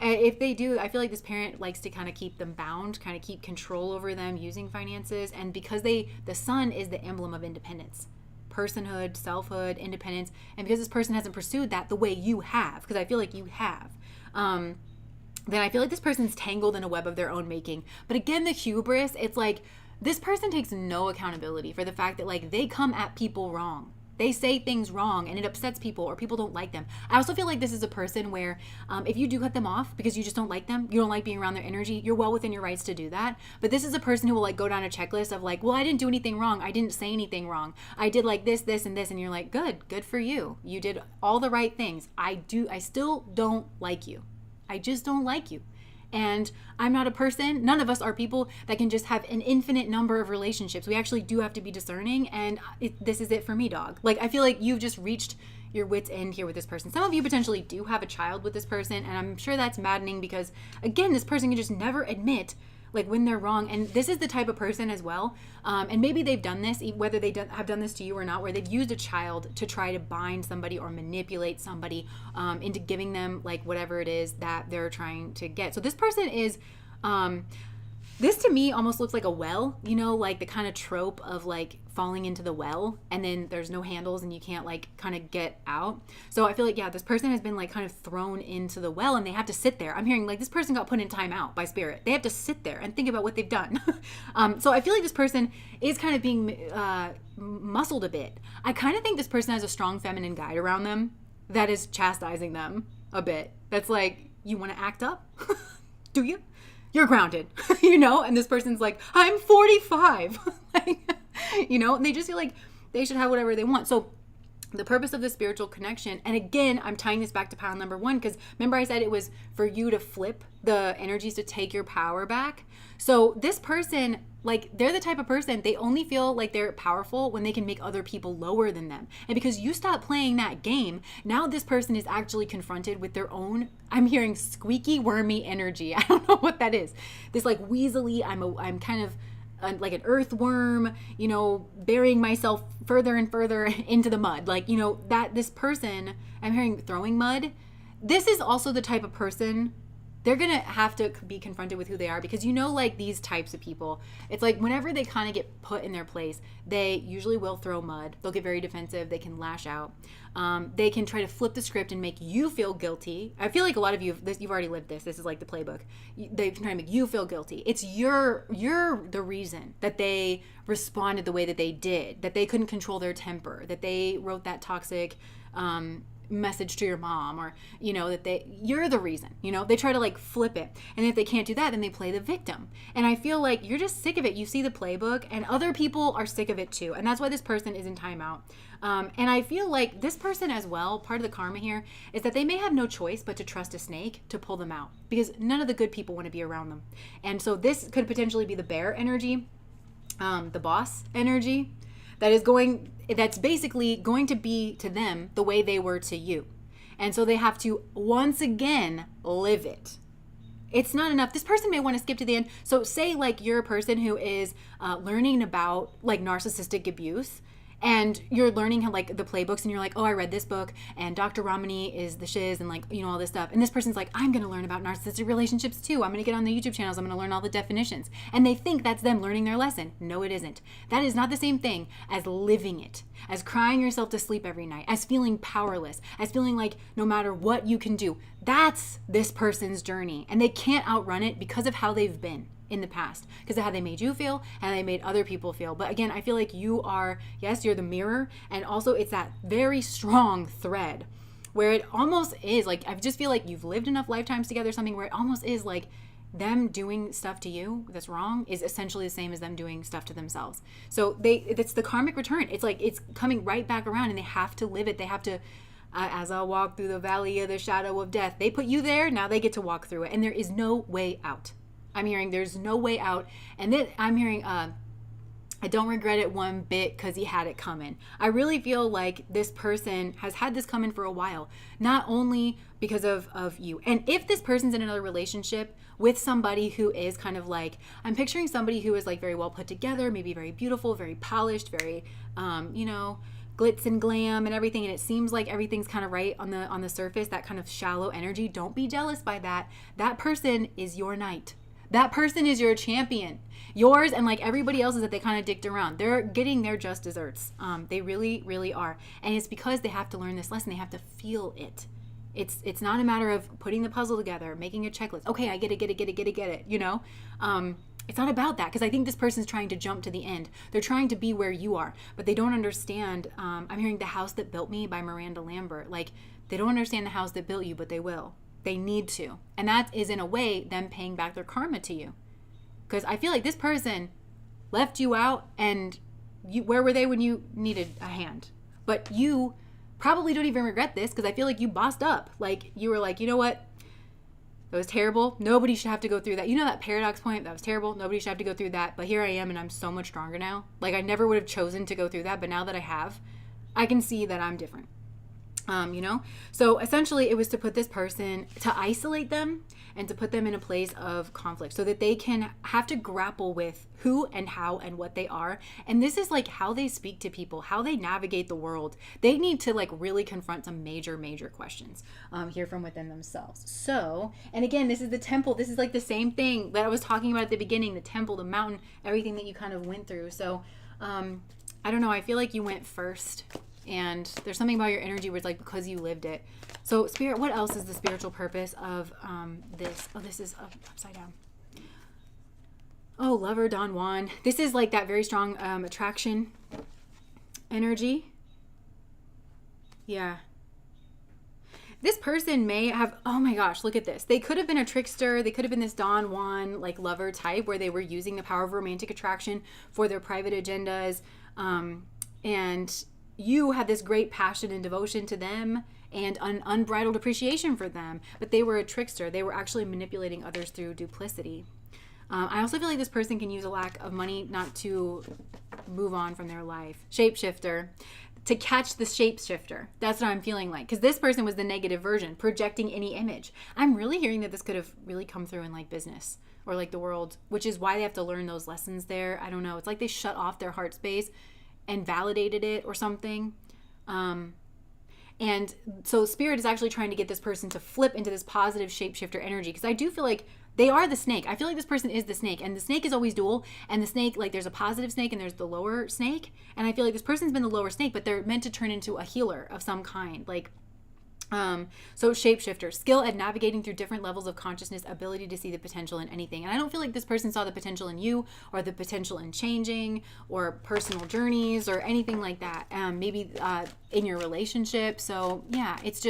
If they do, I feel like this parent likes to kind of keep them bound, kind of keep control over them using finances. And because the sun is the emblem of independence, personhood, selfhood, independence. And because this person hasn't pursued that the way you have, because I feel like you have, then I feel like this person's tangled in a web of their own making. But again, the hubris, it's like this person takes no accountability for the fact that like they come at people wrong. They say things wrong and it upsets people or people don't like them. I also feel like this is a person where if you do cut them off because you just don't like them, you don't like being around their energy, you're well within your rights to do that. But this is a person who will like go down a checklist of like, well, I didn't do anything wrong. I didn't say anything wrong. I did like this, this, and this. And you're like, good for you. You did all the right things. I still don't like you. I just don't like you. And I'm not a person, none of us are people that can just have an infinite number of relationships. We actually do have to be discerning, and this is it for me, dog. Like, I feel like you've just reached your wit's end here with this person. Some of you potentially do have a child with this person, and I'm sure that's maddening because, again, this person can just never admit like when they're wrong. And this is the type of person as well, and maybe they've done this, whether they have done this to you or not, where they've used a child to try to bind somebody or manipulate somebody into giving them like whatever it is that they're trying to get. So this person is this to me almost looks like a well, you know, like the kind of trope of like falling into the well and then there's no handles and you can't like kind of get out. So I feel like, yeah, this person has been like kind of thrown into the well and they have to sit there. I'm hearing like this person got put in timeout by spirit. They have to sit there and think about what they've done. So I feel like this person is kind of being muscled a bit. I kind of think this person has a strong feminine guide around them that is chastising them a bit. That's like, you want to act up? Do you? You're grounded, you know? And this person's like, I'm 45. Like, you know, and they just feel like they should have whatever they want. So the purpose of the spiritual connection, and again, I'm tying this back to pile number 1, because remember I said it was for you to flip the energies to take your power back. So this person, like, they're the type of person, they only feel like they're powerful when they can make other people lower than them. And because you stop playing that game, now this person is actually confronted with their own, I'm hearing squeaky, wormy energy. I don't know what that is. This like weaselly, I'm kind of like an earthworm, you know, burying myself further and further into the mud. Like, you know, that this person, I'm hearing throwing mud. This is also the type of person, they're going to have to be confronted with who they are, because you know, like these types of people, it's like whenever they kind of get put in their place, they usually will throw mud. They'll get very defensive. They can lash out. They can try to flip the script and make you feel guilty. I feel like a lot of you, you've already lived this. This is like the playbook. They can try to make you feel guilty. It's you're the reason that they responded the way that they did, that they couldn't control their temper, that they wrote that toxic message to your mom, or you know, that you're the reason, you know. They try to like flip it, and if they can't do that, then they play the victim. And I feel like you're just sick of it. You see the playbook and other people are sick of it too, and that's why this person is in timeout. And I feel like this person as well, part of the karma here is that they may have no choice but to trust a snake to pull them out, because none of the good people want to be around them. And so this could potentially be the bear energy, the boss energy, that's basically going to be to them the way they were to you. And so they have to once again live it. It's not enough. This person may want to skip to the end. So say like you're a person who is learning about like narcissistic abuse, and you're learning how like the playbooks, and you're like, oh, I read this book and Dr. Ramani is the shiz, and like, you know, all this stuff. And this person's like, I'm going to learn about narcissistic relationships too. I'm going to get on the YouTube channels. I'm going to learn all the definitions. And they think that's them learning their lesson. No, it isn't. That is not the same thing as living it, as crying yourself to sleep every night, as feeling powerless, as feeling like no matter what you can do. That's this person's journey. And they can't outrun it because of how they've been in the past, because of how they made you feel and they made other people feel. But again, I feel like you are, yes, you're the mirror, and also it's that very strong thread where it almost is like, I just feel like you've lived enough lifetimes together, something where it almost is like them doing stuff to you that's wrong is essentially the same as them doing stuff to themselves. So it's the karmic return. It's like it's coming right back around, and they have to live it. They have to as I walk through the valley of the shadow of death, they put you there, now they get to walk through it, and there is no way out. I'm hearing there's no way out. And then I'm hearing I don't regret it one bit, because he had it coming. I really feel like this person has had this coming for a while, not only because of you. And if this person's in another relationship with somebody who is kind of like, I'm picturing somebody who is like very well put together, maybe very beautiful, very polished, very you know, glitz and glam and everything, and it seems like everything's kind of right on the surface, that kind of shallow energy. Don't be jealous by that. That person is your knight. That person is your champion. Yours and like everybody else's that they kind of dicked around. They're getting their just desserts. They really, really are. And it's because they have to learn this lesson. They have to feel it. It's not a matter of putting the puzzle together, making a checklist. Okay, I get it, you know? It's not about that, because I think this person's trying to jump to the end. They're trying to be where you are, but they don't understand. I'm hearing The House That Built Me by Miranda Lambert. Like, they don't understand the house that built you, but they will. They need to. And that is, in a way, them paying back their karma to you. Because I feel like this person left you out, and where were they when you needed a hand? But you probably don't even regret this, because I feel like you bossed up. Like, you were like, you know what? That was terrible. Nobody should have to go through that. You know that paradox point? That was terrible. Nobody should have to go through that. But here I am, and I'm so much stronger now. Like, I never would have chosen to go through that. But now that I have, I can see that I'm different. So essentially it was to put this person, to isolate them and to put them in a place of conflict so that they can have to grapple with who and how and what they are. And this is like how they speak to people, how they navigate the world. They need to like really confront some major questions here from within themselves. So, and again, this is the temple. This is like the same thing that I was talking about at the beginning, the temple, the mountain, everything that you kind of went through. So I don't know. I feel like you went first. And there's something about your energy where it's like because you lived it. So Spirit, what else is the spiritual purpose of this? Oh, this is upside down. Oh, Lover, Don Juan. This is like that very strong attraction energy. Yeah. This person may have, oh my gosh, look at this. They could have been a trickster. They could have been this Don Juan like lover type where they were using the power of romantic attraction for their private agendas. And you had this great passion and devotion to them and an unbridled appreciation for them, but they were a trickster. They were actually manipulating others through duplicity. I also feel like this person can use a lack of money not to move on from their life. Shapeshifter. To catch the shapeshifter. That's what I'm feeling like. Because this person was the negative version, projecting any image. I'm really hearing that this could have really come through in like business or like the world, which is why they have to learn those lessons there. I don't know. It's like they shut off their heart space and validated it or something. And so Spirit is actually trying to get this person to flip into this positive shapeshifter energy. Because I do feel like they are the snake. I feel like this person is the snake. And the snake is always dual. And the snake, like there's a positive snake and there's the lower snake. And I feel like this person's been the lower snake, but they're meant to turn into a healer of some kind. Like, so shapeshifter, skill at navigating through different levels of consciousness, ability to see the potential in anything. And I don't feel like this person saw the potential in you or the potential in changing or personal journeys or anything like that. Maybe in your relationship. So yeah, it's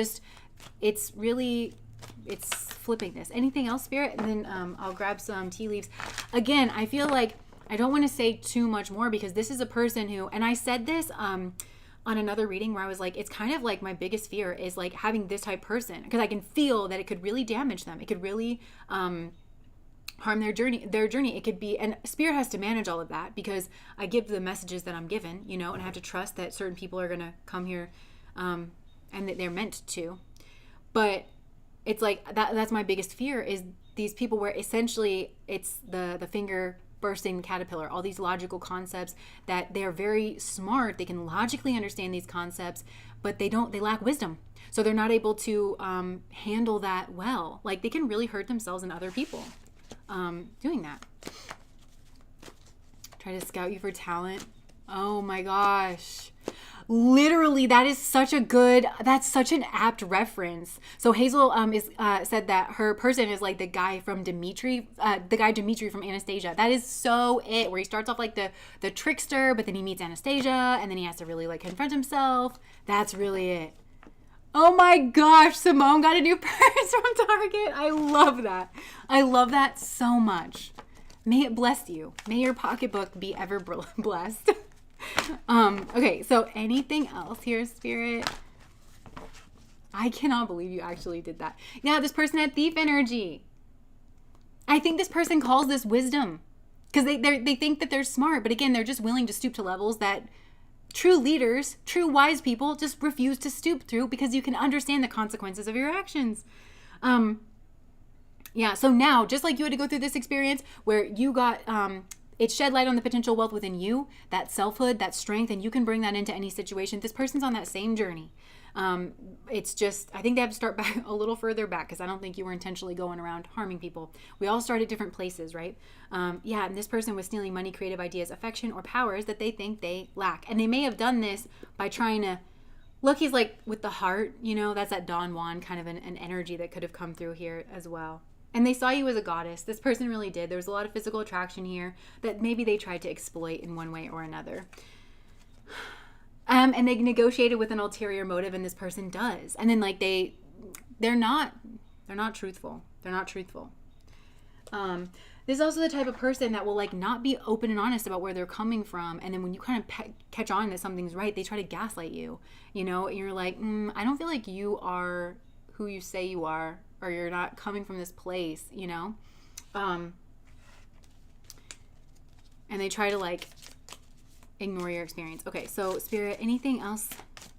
flipping this. Anything else, Spirit? And then I'll grab some tea leaves. Again, I feel like I don't want to say too much more because this is a person who, and I said this on another reading where I was like, it's kind of like my biggest fear is like having this type person because I can feel that it could really damage them. It could really harm their journey. It could be, and Spirit has to manage all of that because I give the messages that I'm given, and I have to trust that certain people are going to come here and that they're meant to. But it's like that's my biggest fear is these people where essentially it's the finger bursting caterpillar, all these logical concepts that they're very smart. They can logically understand these concepts, but they lack wisdom. So they're not able to handle that well. Like they can really hurt themselves and other people doing that. Try to scout you for talent. Oh my gosh. Literally, that's such an apt reference. So Hazel said that her person is like the guy from Dimitri from Anastasia. That is so it, where he starts off like the trickster, but then he meets Anastasia, and then he has to really like confront himself. That's really it. Oh my gosh, Simone got a new purse from Target. I love that. I love that so much. May it bless you. May your pocketbook be ever blessed. Okay, so anything else here, Spirit? I cannot believe you actually did that. Yeah, this person had thief energy. I think this person calls this wisdom because they think that they're smart, but again, they're just willing to stoop to levels that true leaders, true wise people just refuse to stoop through because you can understand the consequences of your actions. Yeah, so now, just like you had to go through this experience where you got it shed light on the potential wealth within you, that selfhood, that strength, and you can bring that into any situation. This person's on that same journey. It's just, I think they have to start back a little further back because I don't think you were intentionally going around harming people. We all start at different places, right? Yeah, and this person was stealing money, creative ideas, affection, or powers that they think they lack. And they may have done this by trying to, look, he's like with the heart, that's that Don Juan kind of an energy that could have come through here as well. And they saw you as a goddess. This person really did. There was a lot of physical attraction here that maybe they tried to exploit in one way or another. And they negotiated with an ulterior motive, and this person does. And then like they're not truthful. They're not truthful. This is also the type of person that will like not be open and honest about where they're coming from. And then when you kind of catch on that something's right, they try to gaslight you, you know, and you're like, I don't feel like you are who you say you are, or you're not coming from this place, you know? And they try to like ignore your experience. Okay, so Spirit, anything else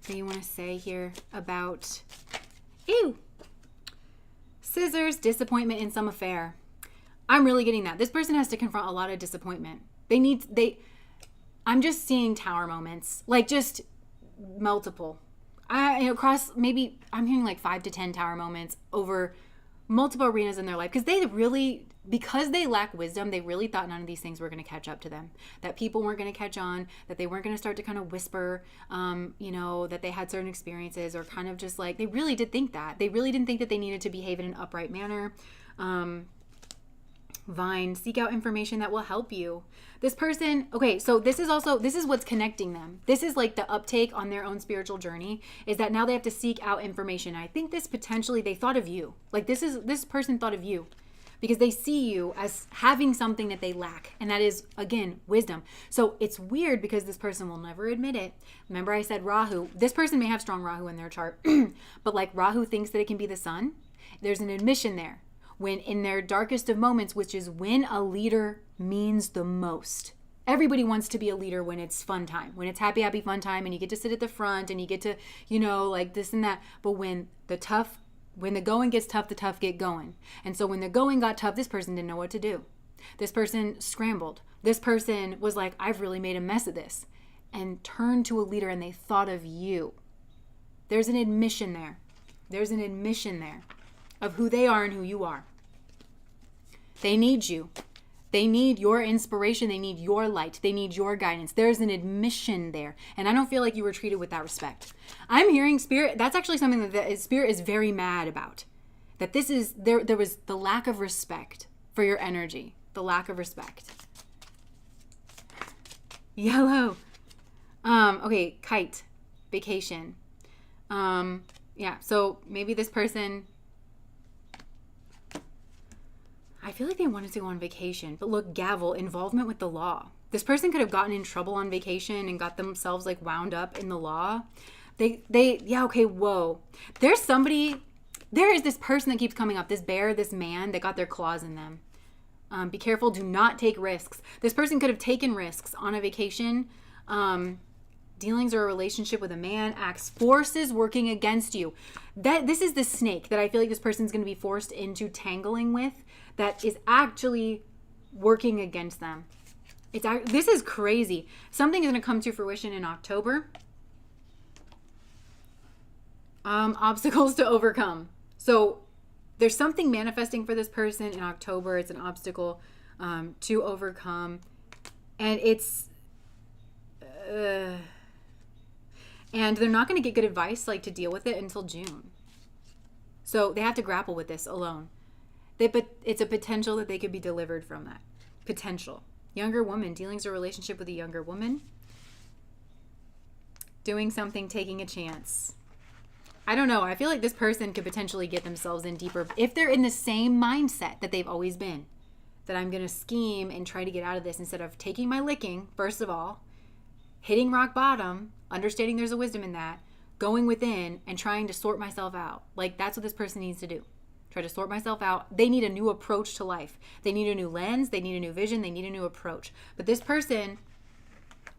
that you want to say here about, scissors, disappointment in some affair? I'm really getting that. This person has to confront a lot of disappointment. I'm just seeing tower moments, like just multiple. Across, maybe I'm hearing like 5 to 10 tower moments over multiple arenas in their life, because they lack wisdom, they really thought none of these things were going to catch up to them, that people weren't going to catch on, that they weren't going to start to kind of whisper, that they had certain experiences, or kind of just like, they really did think that. They really didn't think that they needed to behave in an upright manner. Vine, seek out information that will help you. This person, okay, so this is what's connecting them. This is like the uptake on their own spiritual journey, is that now they have to seek out information. I think this potentially, they thought of you. Like this person thought of you because they see you as having something that they lack. And that is, again, wisdom. So it's weird because this person will never admit it. Remember I said Rahu. This person may have strong Rahu in their chart, but like Rahu thinks that it can be the sun. There's an admission there. When in their darkest of moments, which is when a leader means the most. Everybody wants to be a leader when it's fun time, when it's happy, happy, fun time, and you get to sit at the front and you get to, like this and that. But when the going gets tough, the tough get going. And so when the going got tough, this person didn't know what to do. This person scrambled. This person was like, I've really made a mess of this, and turned to a leader, and they thought of you. There's an admission there. There's an admission there of who they are and who you are. They need you. They need your inspiration. They need your light. They need your guidance. There's an admission there. And I don't feel like you were treated with that respect. I'm hearing Spirit. That's actually something that Spirit is very mad about. That this is, there was the lack of respect for your energy. The lack of respect. Yellow. Okay, kite. Vacation. Yeah, so maybe this person, I feel like they wanted to go on vacation, but look, gavel, involvement with the law. This person could have gotten in trouble on vacation and got themselves like wound up in the law. Whoa. There is this person that keeps coming up, this bear, this man that got their claws in them. Be careful, do not take risks. This person could have taken risks on a vacation, dealings or a relationship with a man, acts forces working against you. This is the snake that I feel like this person's going to be forced into tangling with, that is actually working against them. This is crazy. Something is going to come to fruition in October. Obstacles to overcome. So there's something manifesting for this person in October. It's an obstacle to overcome, and and they're not going to get good advice like to deal with it until June. So they have to grapple with this alone. But it's a potential that they could be delivered from that. Potential. Younger woman, dealings or relationship with a younger woman. Doing something, taking a chance. I don't know. I feel like this person could potentially get themselves in deeper, if they're in the same mindset that they've always been. That I'm going to scheme and try to get out of this instead of taking my licking, first of all, hitting rock bottom, understanding there's a wisdom in that, going within and trying to sort myself out. Like, that's what this person needs to do. Try to sort myself out. They need a new approach to life. They need a new lens. They need a new vision. They need a new approach. But this person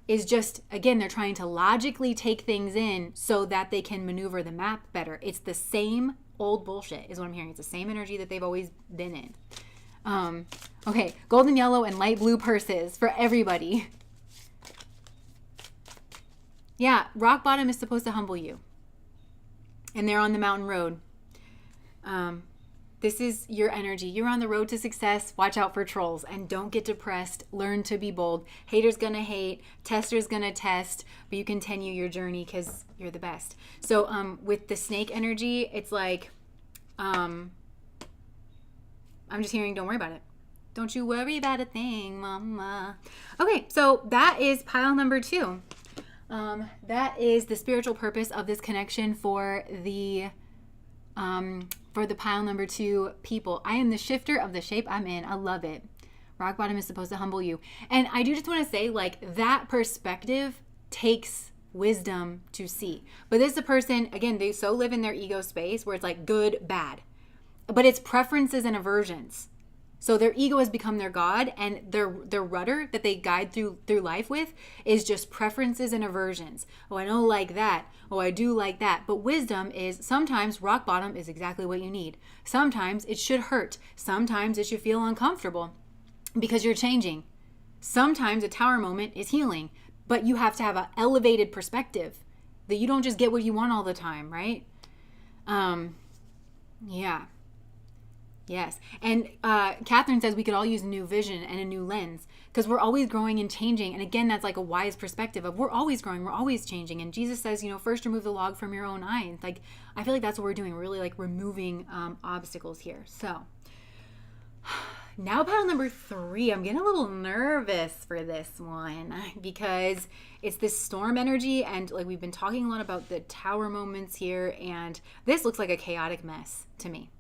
is just, again, they're trying to logically take things in so that they can maneuver the map better. It's the same old bullshit is what I'm hearing. It's the same energy that they've always been in. Okay, golden yellow and light blue purses for everybody. Yeah, rock bottom is supposed to humble you. And they're on the mountain road. This is your energy. You're on the road to success. Watch out for trolls and don't get depressed. Learn to be bold. Haters gonna hate. Testers gonna test. But you continue your journey because you're the best. So with the snake energy, it's like, I I'm just hearing, don't worry about it. Don't you worry about a thing, mama. Okay, so that is pile number 2. That is the spiritual purpose of this connection for the pile number 2 people. I am the shifter of the shape I'm in. I love it. Rock bottom is supposed to humble you. And I do just want to say, like, that perspective takes wisdom to see. But this is a person, again, they so live in their ego space where it's like good, bad. But it's preferences and aversions. So their ego has become their God, and their rudder that they guide through life with is just preferences and aversions. Oh, I don't like that. Oh, I do like that. But wisdom is sometimes rock bottom is exactly what you need. Sometimes it should hurt. Sometimes it should feel uncomfortable because you're changing. Sometimes a tower moment is healing, but you have to have an elevated perspective that you don't just get what you want all the time, right? Yeah. Yes. And Catherine says we could all use a new vision and a new lens because we're always growing and changing. And again, that's like a wise perspective of we're always growing, we're always changing. And Jesus says, first remove the log from your own eye. Like, I feel like that's what we're doing. We're really like removing obstacles here. So now pile number 3, I'm getting a little nervous for this one because it's this storm energy. And like we've been talking a lot about the tower moments here. And this looks like a chaotic mess to me.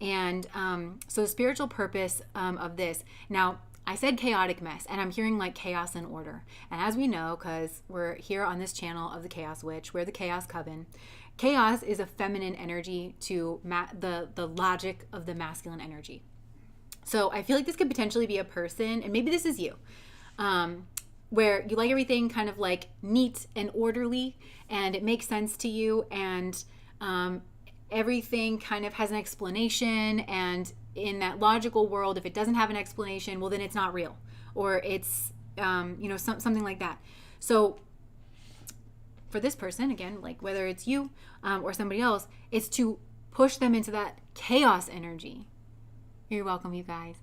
And so the spiritual purpose of this, now I said chaotic mess, and I'm hearing like chaos and order. And as we know, because we're here on this channel of the Chaos Witch, we're the Chaos Coven. Chaos is a feminine energy to the logic of the masculine energy. So I feel like this could potentially be a person, and maybe this is you, where you like everything kind of like neat and orderly, and it makes sense to you, and everything kind of has an explanation, and in that logical world, if it doesn't have an explanation, well, then it's not real, or it's, something like that. So for this person, again, like whether it's you or somebody else, it's to push them into that chaos energy. You're welcome, you guys.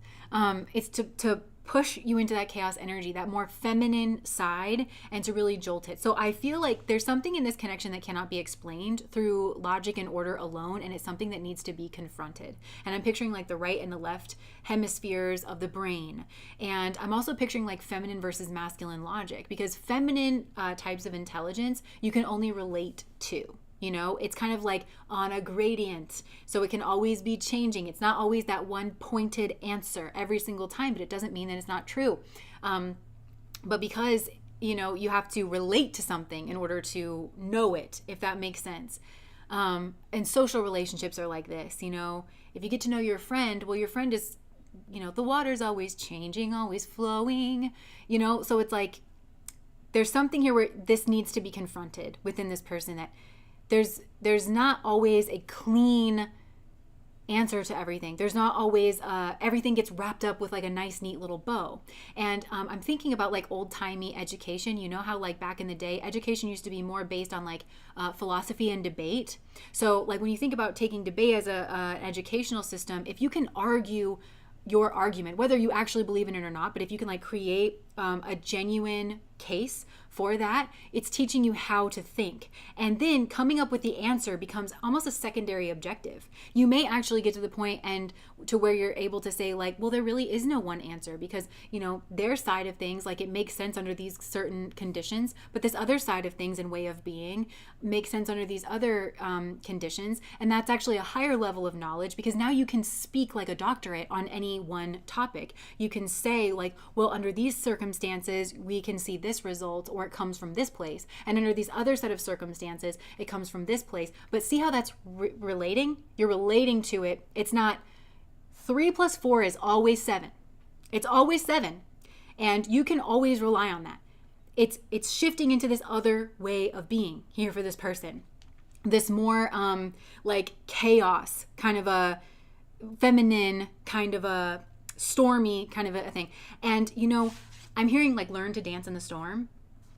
It's to push you into that chaos energy, that more feminine side, and to really jolt it. So I feel like there's something in this connection that cannot be explained through logic and order alone, and it's something that needs to be confronted. And I'm picturing like the right and the left hemispheres of the brain. And I'm also picturing like feminine versus masculine logic, because feminine types of intelligence you can only relate to. It's kind of like on a gradient. So it can always be changing. It's not always that one pointed answer every single time, but it doesn't mean that it's not true. But because, you have to relate to something in order to know it, if that makes sense. And social relationships are like this, if you get to know your friend, well, your friend is, the water's always changing, always flowing, so it's like, there's something here where this needs to be confronted within this person, that there's not always a clean answer to everything. There's not always everything gets wrapped up with like a nice neat little bow. And I'm thinking about like old-timey education. How like back in the day education used to be more based on like philosophy and debate. So like when you think about taking debate as an educational system, if you can argue your argument, whether you actually believe in it or not, but if you can like create a genuine case for that, it's teaching you how to think. And then coming up with the answer becomes almost a secondary objective. You may actually get to the point and to where you're able to say like, well, there really is no one answer, because, their side of things, like it makes sense under these certain conditions, but this other side of things and way of being makes sense under these other conditions. And that's actually a higher level of knowledge, because now you can speak like a doctorate on any one topic. You can say like, well, under these circumstances, we can see this result, or it comes from this place. And under these other set of circumstances, it comes from this place. But see how that's relating? You're relating to it. It's not 3 + 4 is always 7. It's always 7. And you can always rely on that. It's shifting into this other way of being here for this person. This more like chaos, kind of a feminine, kind of a stormy kind of a thing. And, I'm hearing like learn to dance in the storm.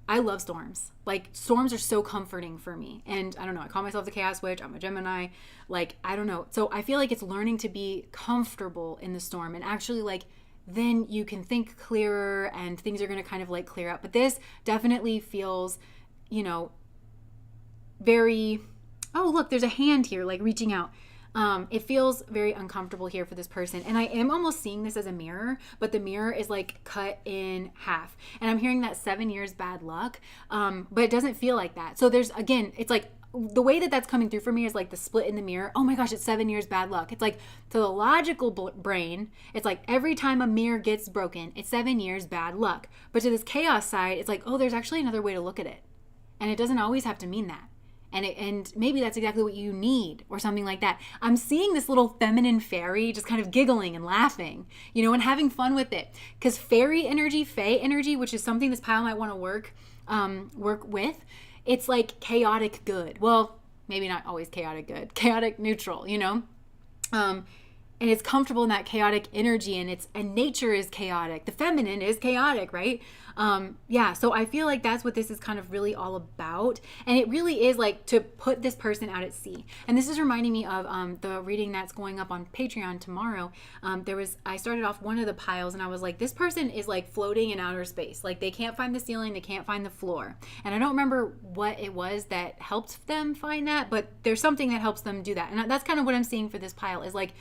I love storms. Like storms are so comforting for me. And I don't know, I call myself the Chaos Witch. I'm a Gemini. Like, I don't know. So I feel like it's learning to be comfortable in the storm, and actually like then you can think clearer and things are going to kind of like clear up. But this definitely feels, very, oh, look, there's a hand here, like reaching out. It feels very uncomfortable here for this person. And I am almost seeing this as a mirror, but the mirror is like cut in half. And I'm hearing that 7 years bad luck, but it doesn't feel like that. So there's, again, it's like, the way that that's coming through for me is like the split in the mirror. Oh my gosh, it's 7 years bad luck. It's like, to the logical brain, it's like every time a mirror gets broken, it's 7 years bad luck. But to this chaos side, it's like, oh, there's actually another way to look at it. And it doesn't always have to mean that. And maybe that's exactly what you need, or something like that. I'm seeing this little feminine fairy just kind of giggling and laughing, and having fun with it. Because fairy energy, fae energy, which is something this pile might want to work with, it's like chaotic good. Well, maybe not always chaotic good, chaotic neutral, and it's comfortable in that chaotic energy, and nature is chaotic. The feminine is chaotic, right? So I feel like that's what this is kind of really all about. And it really is like to put this person out at sea. And this is reminding me of the reading that's going up on Patreon tomorrow. I started off one of the piles and I was like, this person is like floating in outer space. Like they can't find the ceiling, they can't find the floor. And I don't remember what it was that helped them find that, but there's something that helps them do that. And that's kind of what I'm seeing for this pile, is like,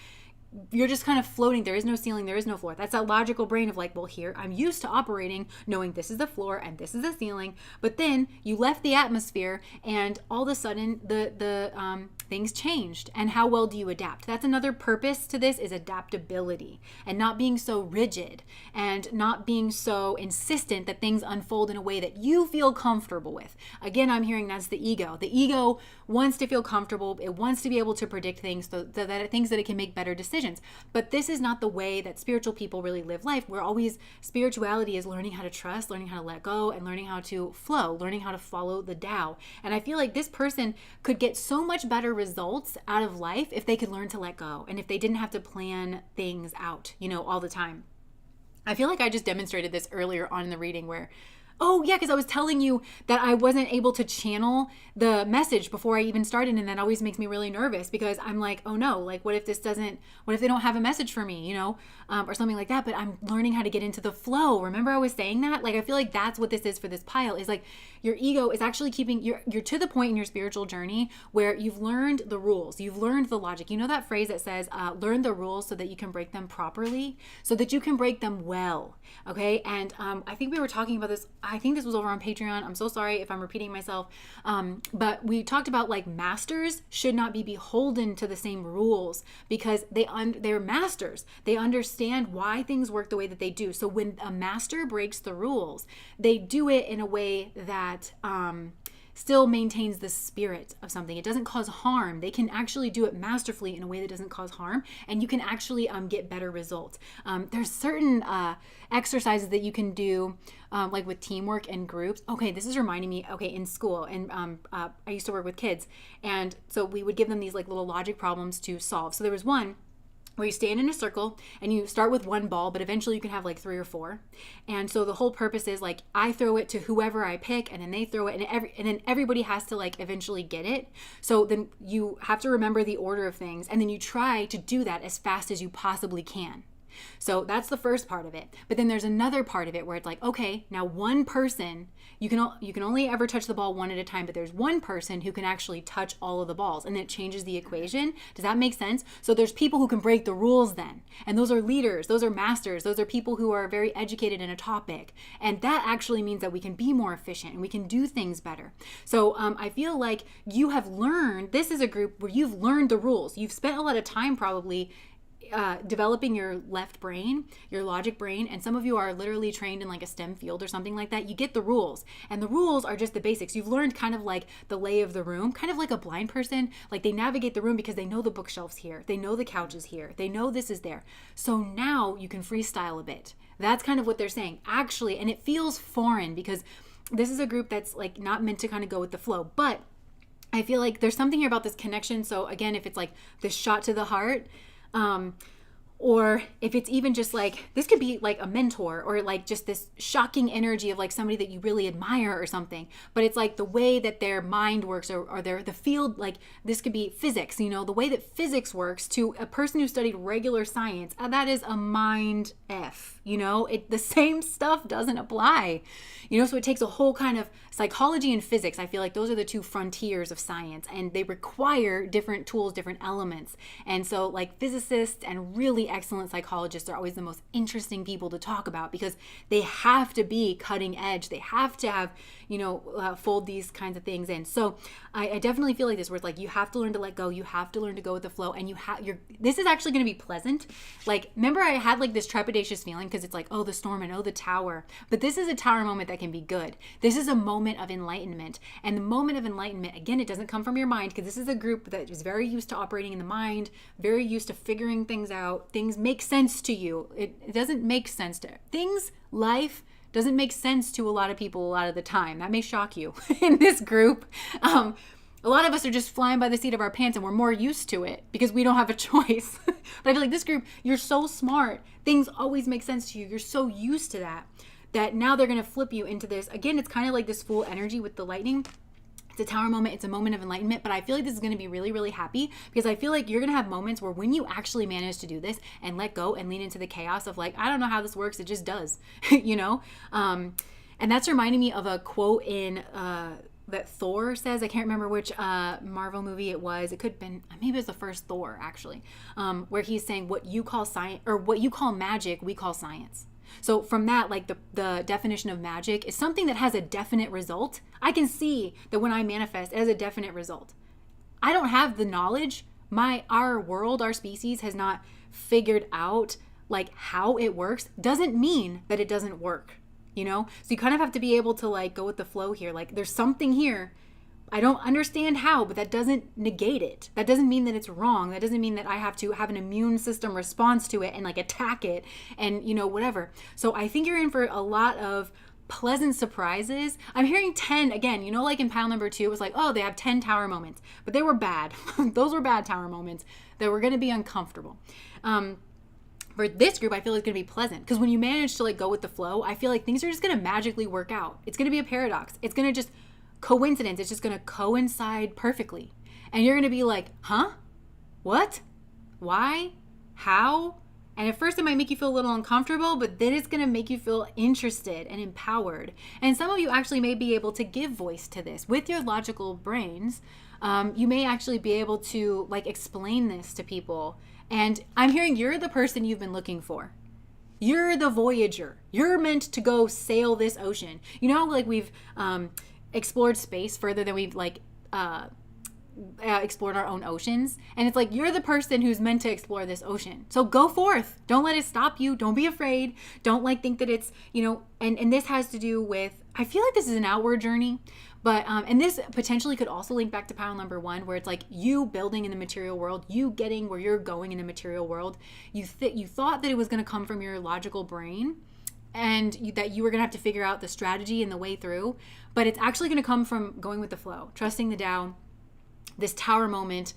you're just kind of floating. There is no ceiling, there is no floor. That's that logical brain of like, well, here I'm used to operating knowing this is the floor and this is the ceiling, but then you left the atmosphere and all of a sudden the things changed. And how well do you adapt? That's another purpose to this, is adaptability, and not being so rigid and not being so insistent that things unfold in a way that you feel comfortable with. Again, I'm hearing that's the ego. The ego wants to feel comfortable. It wants to be able to predict things so that it thinks that it can make better decisions. But this is not the way that spiritual people really live life. Spirituality is learning how to trust, learning how to let go, and learning how to flow, learning how to follow the Tao. And I feel like this person could get so much better results out of life if they could learn to let go, and if they didn't have to plan things out, all the time. I feel like I just demonstrated this earlier on in the reading where, oh yeah, because I was telling you that I wasn't able to channel the message before I even started, and that always makes me really nervous, because I'm like, oh no, like what if they don't have a message for me, or something like that. But I'm learning how to get into the flow. Remember I was saying that? Like I feel like that's what this is for this pile, is like your ego is actually keeping, you're to the point in your spiritual journey where you've learned the rules, you've learned the logic. You know that phrase that says, learn the rules so that you can break them properly, so that you can break them well. Okay. And I think we were talking about this, I think this was over on Patreon. I'm so sorry if I'm repeating myself. But we talked about like masters should not be beholden to the same rules, because they're masters. They understand why things work the way that they do. So when a master breaks the rules, they do it in a way that still maintains the spirit of something. It doesn't cause harm. They can actually do it masterfully in a way that doesn't cause harm, and you can actually get better results. There's certain exercises that you can do, like with teamwork and groups. Okay, this is reminding me, in school, and I used to work with kids, and so we would give them these like little logic problems to solve. So there was one where you stand in a circle and you start with one ball, but eventually you can have like 3 or 4. And so the whole purpose is like, I throw it to whoever I pick, and then they throw it, and then everybody has to like eventually get it. So then you have to remember the order of things, and then you try to do that as fast as you possibly can. So that's the first part of it. But then there's another part of it where it's like, okay, now one person, you can only ever touch the ball one at a time, but there's one person who can actually touch all of the balls, and then it changes the equation. Does that make sense? So there's people who can break the rules then, and those are leaders, those are masters, those are people who are very educated in a topic, and that actually means that we can be more efficient and we can do things better. So I feel like you have learned, this is a group where you've learned the rules. You've spent a lot of time probably developing your left brain, your logic brain, and some of you are literally trained in like a STEM field or something like that. You get the rules, and the rules are just the basics. You've learned kind of like the lay of the room, kind of like a blind person. Like they navigate the room because they know the bookshelves here, they know the couches here, they know this is there. So now you can freestyle a bit. That's kind of what they're saying, actually, and it feels foreign because this is a group that's like not meant to kind of go with the flow, but I feel like there's something here about this connection. So again, if it's like this shot to the heart, Or if it's even just like, this could be like a mentor or like just this shocking energy of like somebody that you really admire or something. But it's like the way that their mind works or the field, like this could be physics, you know, the way that physics works to a person who studied regular science. That is a mind F, you know, the same stuff doesn't apply, you know, so it takes a whole kind of psychology and physics. I feel like those are the two frontiers of science, and they require different tools, different elements. And so like physicists and really excellent psychologists are always the most interesting people to talk about because they have to be cutting edge. They have to have, you know, fold these kinds of things in. So I definitely feel like this, where it's like you have to learn to let go. You have to learn to go with the flow, and this is actually going to be pleasant. Like, remember I had like this trepidatious feeling because it's like, oh, the storm and oh, the tower. But this is a tower moment that can be good. This is a moment of enlightenment. And the moment of enlightenment, again, it doesn't come from your mind, because this is a group that is very used to operating in the mind, very used to figuring things out. Things make sense to you. It doesn't make sense to things. Life doesn't make sense to a lot of people a lot of the time. That may shock you in this group. A lot of us are just flying by the seat of our pants, and we're more used to it because we don't have a choice. But I feel like this group, you're so smart. Things always make sense to you. You're so used to that now they're going to flip you into this. Again, it's kind of like this full energy with the lightning. It's a tower moment. It's a moment of enlightenment. But I feel like this is going to be really, really happy, because I feel like you're going to have moments where when you actually manage to do this and let go and lean into the chaos of like, I don't know how this works. It just does, you know? And that's reminding me of a quote in that Thor says. I can't remember which Marvel movie it was. It could have been, maybe it was the first Thor actually, where he's saying what you call science, or what you call magic, we call science. So from that, like the definition of magic is something that has a definite result. I can see that when I manifest, it has a definite result. I don't have the knowledge. Our world, our species has not figured out like how it works. Doesn't mean that it doesn't work, you know? So you kind of have to be able to like go with the flow here. Like there's something here. I don't understand how, but that doesn't negate it. That doesn't mean that it's wrong. That doesn't mean that I have to have an immune system response to it and like attack it and, you know, whatever. So I think you're in for a lot of pleasant surprises. I'm hearing 10 again, you know, like in pile number 2, it was like, oh, they have 10 tower moments, but they were bad. Those were bad tower moments that were going to be uncomfortable. For this group, I feel it's going to be pleasant, because when you manage to like go with the flow, I feel like things are just going to magically work out. It's going to be a paradox. It's going to just coincidence. It's just going to coincide perfectly. And you're going to be like, huh? What? Why? How? And at first it might make you feel a little uncomfortable, but then it's going to make you feel interested and empowered. And some of you actually may be able to give voice to this with your logical brains. You may actually be able to like explain this to people. And I'm hearing you're the person you've been looking for. You're the voyager. You're meant to go sail this ocean. You know, like we've explored space further than we've like explored our own oceans, and it's like you're the person who's meant to explore this ocean. So go forth. Don't let it stop you. Don't be afraid. Don't like think that it's, you know, and this has to do with, I feel like this is an outward journey, but and this potentially could also link back to pile number 1, where it's like you building in the material world, you getting where you're going in the material world. You thought that it was going to come from your logical brain, and that you were going to have to figure out the strategy and the way through, but it's actually going to come from going with the flow, trusting the Tao, this tower moment.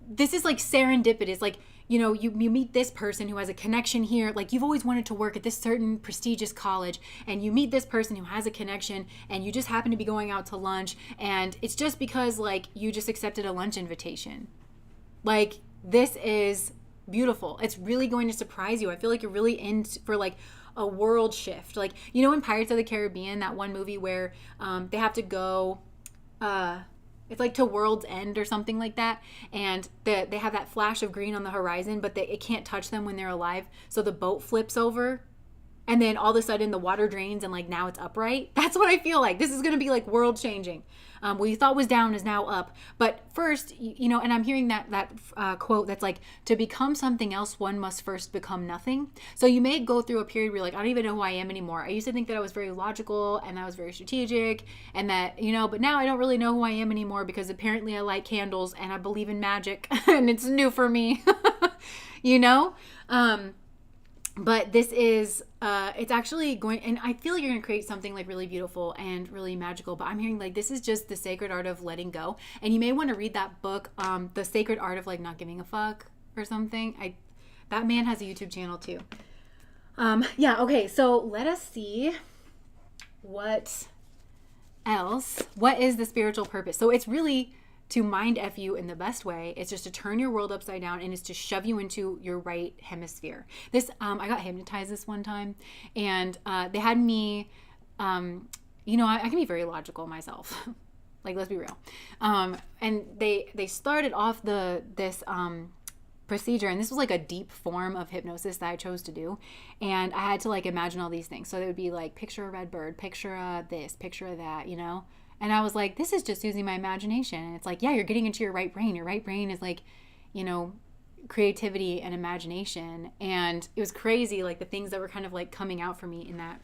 This is like serendipitous. Like, you know, you meet this person who has a connection here. Like you've always wanted to work at this certain prestigious college, and you meet this person who has a connection, and you just happen to be going out to lunch, and it's just because like you just accepted a lunch invitation. Like this is beautiful. It's really going to surprise you. I feel like you're really in for like a world shift. Like, you know, in Pirates of the Caribbean, that one movie where they have to go it's like to World's End or something like that, and they have that flash of green on the horizon, but it can't touch them when they're alive, so the boat flips over, and then all of a sudden the water drains, and like now it's upright. That's what I feel like. This is going to be like world changing. What you thought was down is now up. But first, you know, and I'm hearing that quote that's like, to become something else, one must first become nothing. So you may go through a period where you're like, I don't even know who I am anymore. I used to think that I was very logical and I was very strategic, and that, you know, but now I don't really know who I am anymore, because apparently I light candles and I believe in magic and it's new for me, you know? But this is, it's actually going, and I feel like you're going to create something like really beautiful and really magical, but I'm hearing like, this is just the sacred art of letting go. And you may want to read that book, The Sacred Art of like not giving a fuck or something. That man has a YouTube channel too. Yeah, okay, so let us see what else. What is the spiritual purpose? So it's really to mind F you in the best way. It's just to turn your world upside down, and it's to shove you into your right hemisphere. This, I got hypnotized this one time, and they had me, you know, I can be very logical myself. Like, let's be real. And they started off this procedure, and this was like a deep form of hypnosis that I chose to do, and I had to like imagine all these things. So it would be like, picture a red bird, picture this, picture that, you know. And I was like, this is just using my imagination. And it's like, yeah, you're getting into your right brain. Your right brain is like, you know, creativity and imagination. And it was crazy, like the things that were kind of like coming out for me in that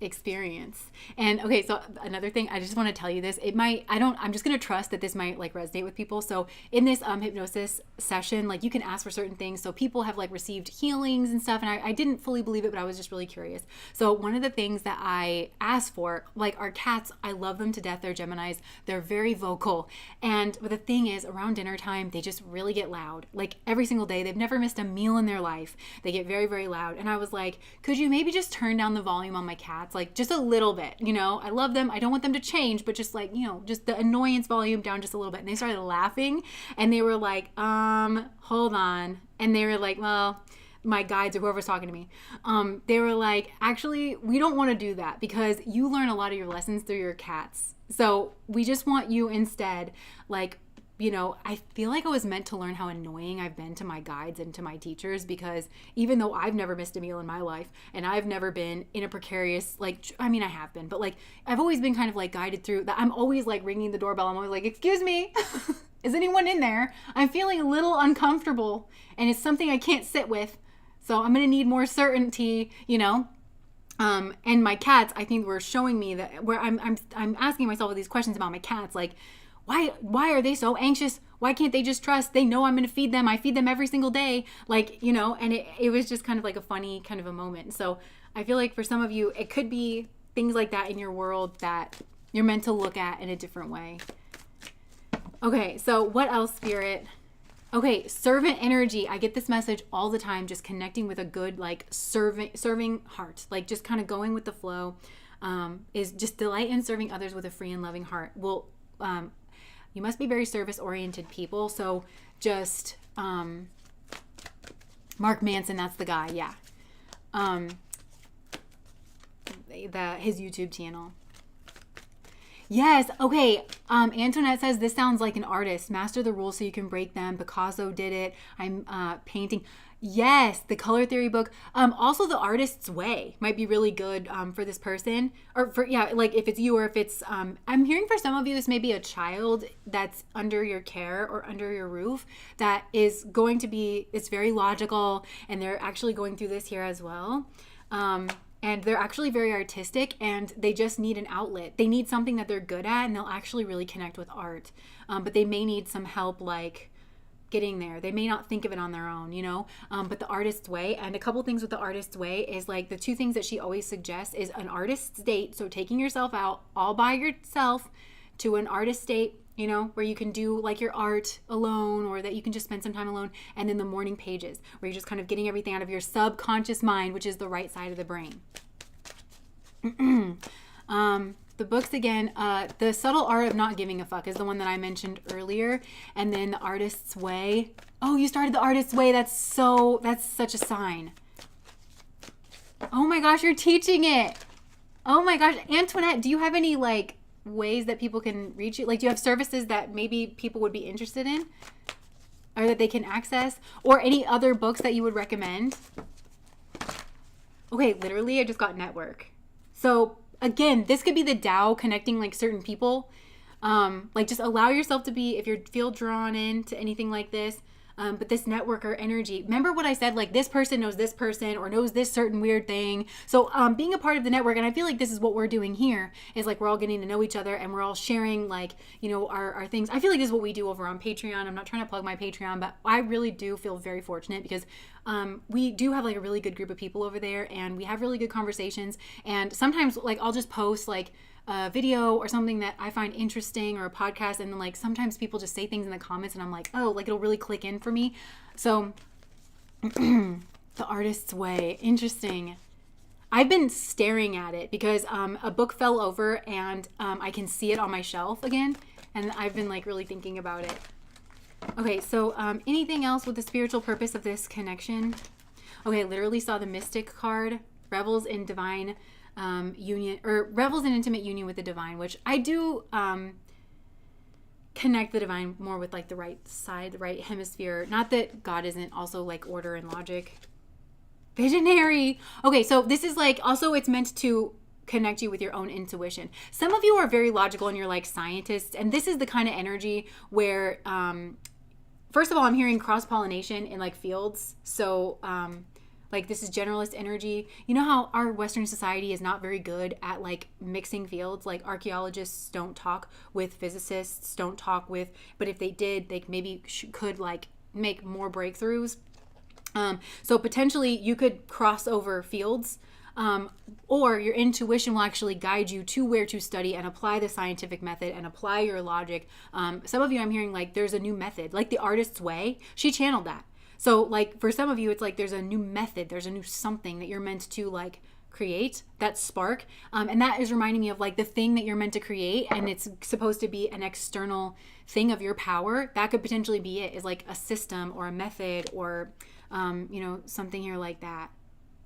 experience. And okay, so another thing, I just want to tell you this. I'm just going to trust that this might like resonate with people. So in this hypnosis session, like you can ask for certain things. So people have like received healings and stuff. And I didn't fully believe it, but I was just really curious. So one of the things that I asked for, like our cats, I love them to death. They're Geminis. They're very vocal. But the thing is, around dinner time, they just really get loud. Like every single day, they've never missed a meal in their life. They get very, very loud. And I was like, could you maybe just turn down the volume on my cats? Like just a little bit, you know, I love them. I don't want them to change, but just like, you know, just the annoyance volume down just a little bit. And they started laughing, and they were like, hold on. And they were like, well, my guides or whoever's talking to me, they were like, actually, we don't want to do that because you learn a lot of your lessons through your cats. So we just want you instead, like, you know, I feel like I was meant to learn how annoying I've been to my guides and to my teachers, because even though I've never missed a meal in my life and I've never been in a precarious, like, I mean, I have been, but like, I've always been kind of like guided through that. I'm always like ringing the doorbell. I'm always like, excuse me, is anyone in there? I'm feeling a little uncomfortable and it's something I can't sit with. So I'm going to need more certainty, you know? And my cats, I think, were showing me that where I'm asking myself these questions about my cats, like, why are they so anxious? Why can't they just trust? They know I'm going to feed them. I feed them every single day. Like, you know, and it was just kind of like a funny kind of a moment. So I feel like for some of you, it could be things like that in your world that you're meant to look at in a different way. Okay, so what else, Spirit? Okay, servant energy. I get this message all the time, just connecting with a good, like, serving heart. Like, just kind of going with the flow, is just delight in serving others with a free and loving heart. Well, you must be very service-oriented people. So just Mark Manson, that's the guy, yeah. His YouTube channel. Yes, okay. Antoinette says, this sounds like an artist. Master the rules so you can break them. Picasso did it. I'm painting. Yes, the color theory book. Also, The Artist's Way might be really good for this person. Or for, yeah, like if it's you or if it's, I'm hearing for some of you, this may be a child that's under your care or under your roof that is going to be, it's very logical, and they're actually going through this here as well. And they're actually very artistic, and they just need an outlet. They need something that they're good at, and they'll actually really connect with art. But they may need some help, like getting there. They may not think of it on their own, you know? But The Artist's Way, and a couple things with The Artist's Way is like the two things that she always suggests is an artist's date. So taking yourself out all by yourself to an artist date, you know, where you can do like your art alone, or that you can just spend some time alone. And then the morning pages, where you're just kind of getting everything out of your subconscious mind, which is the right side of the brain. The books again, The Subtle Art of Not Giving a Fuck is the one that I mentioned earlier. And then The Artist's Way. Oh, you started The Artist's Way. That's such a sign. Oh my gosh, you're teaching it. Oh my gosh. Antoinette, do you have any like ways that people can reach you? Like, do you have services that maybe people would be interested in or that they can access, or any other books that you would recommend? Okay, literally I just got network. So again, this could be the Tao connecting like certain people. Like just allow yourself to be, if you feel drawn into anything like this, but this network or energy, remember what I said, like this person knows this person or knows this certain weird thing. So being a part of the network, and I feel like this is what we're doing here, is like we're all getting to know each other, and we're all sharing like, you know, our things. I feel like this is what we do over on Patreon. I'm not trying to plug my Patreon, but I really do feel very fortunate because we do have like a really good group of people over there, and we have really good conversations. And sometimes like I'll just post like a video or something that I find interesting, or a podcast, and then like sometimes people just say things in the comments and I'm like, oh, like it'll really click in for me. So The Artist's Way. Interesting. I've been staring at it because a book fell over and I can see it on my shelf again. And I've been like really thinking about it. Okay, so anything else with the spiritual purpose of this connection? Okay, I literally saw the Mystic card, revels in divine union, or revels in intimate union with the divine, which I do connect the divine more with like the right side, the right hemisphere. Not that God isn't also like order and logic. Visionary. Okay, so this is like also it's meant to connect you with your own intuition. Some of you are very logical and you're like scientists, and this is the kind of energy where first of all, I'm hearing cross-pollination in like fields. So like this is generalist energy. You know how our Western society is not very good at like mixing fields? Like archaeologists don't talk with physicists, don't talk with, but if they did, they maybe could like make more breakthroughs. So potentially you could cross over fields, or your intuition will actually guide you to where to study and apply the scientific method and apply your logic. Some of you I'm hearing like there's a new method, like the Artist's Way. She channeled that. So like for some of you, it's like there's a new method, there's a new something that you're meant to like create, that spark. And that is reminding me of like the thing that you're meant to create, and it's supposed to be an external thing of your power. That could potentially be it, is like a system or a method or, something here like that.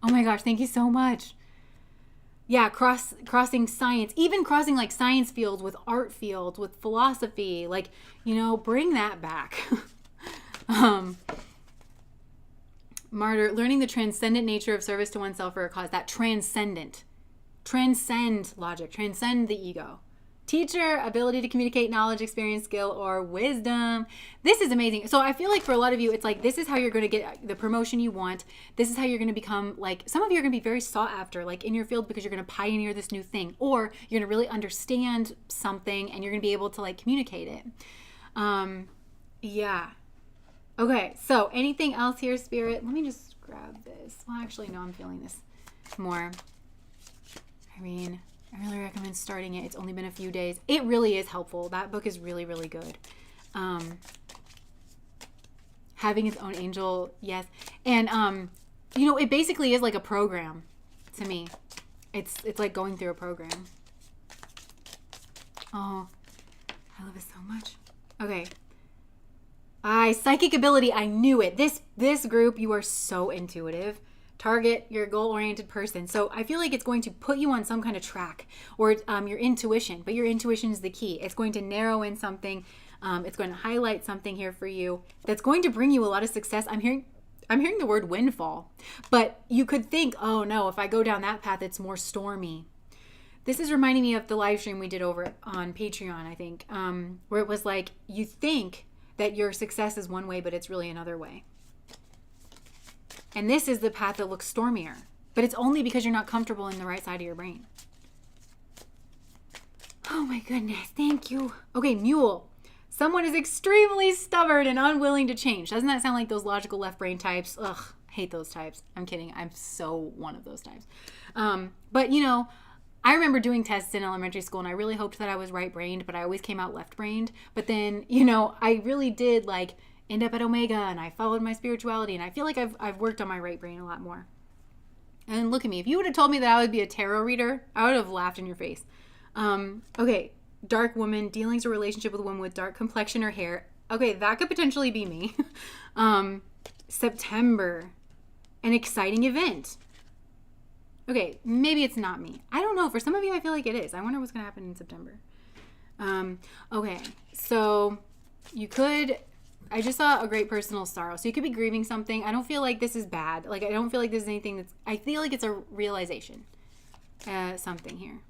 Oh my gosh, thank you so much. Yeah, crossing science, even crossing like science fields with art fields, with philosophy, like, bring that back. Martyr, learning the transcendent nature of service to oneself or a cause. That transcend logic, transcend the ego. Teacher, ability to communicate knowledge, experience, skill, or wisdom. This is amazing. So I feel like for a lot of you, it's like this is how you're going to get the promotion you want. This is how you're going to become like, some of you are going to be very sought after like in your field because you're going to pioneer this new thing, or you're going to really understand something and you're going to be able to like communicate it. Yeah. Okay, so anything else here, Spirit? Let me just grab this. Well, actually, no, I'm feeling this more. Irene, I really recommend starting it. It's only been a few days. It really is helpful. That book is really, really good. Having its own angel, yes. And, it basically is like a program to me. It's like going through a program. Oh, I love it so much. Okay. Psychic ability. I knew it. This group, you are so intuitive. Target, you're a goal-oriented person. So I feel like it's going to put you on some kind of track, or your intuition. But your intuition is the key. It's going to narrow in something. It's going to highlight something here for you that's going to bring you a lot of success. I'm hearing the word windfall. But you could think, oh no, if I go down that path, it's more stormy. This is reminding me of the live stream we did over on Patreon, I think, where it was like, you think that your success is one way, but it's really another way. And this is the path that looks stormier, but it's only because you're not comfortable in the right side of your brain. Oh my goodness, thank you. Okay, mule. Someone is extremely stubborn and unwilling to change. Doesn't that sound like those logical left brain types? Ugh, hate those types. I'm kidding. I'm so one of those types. But I remember doing tests in elementary school and I really hoped that I was right-brained, but I always came out left-brained. But then, I really did like end up at Omega and I followed my spirituality, and I feel like I've worked on my right brain a lot more. And look at me. If you would have told me that I would be a tarot reader, I would have laughed in your face. Okay. Dark woman, dealings or relationship with a woman with dark complexion or hair. Okay, that could potentially be me. September, an exciting event. Okay, maybe it's not me. I don't know. For some of you, I feel like it is. I wonder what's going to happen in September. Okay, so I just saw a great personal sorrow. So you could be grieving something. I don't feel like this is bad. Like, I don't feel like this is anything I feel like it's a realization. Something here.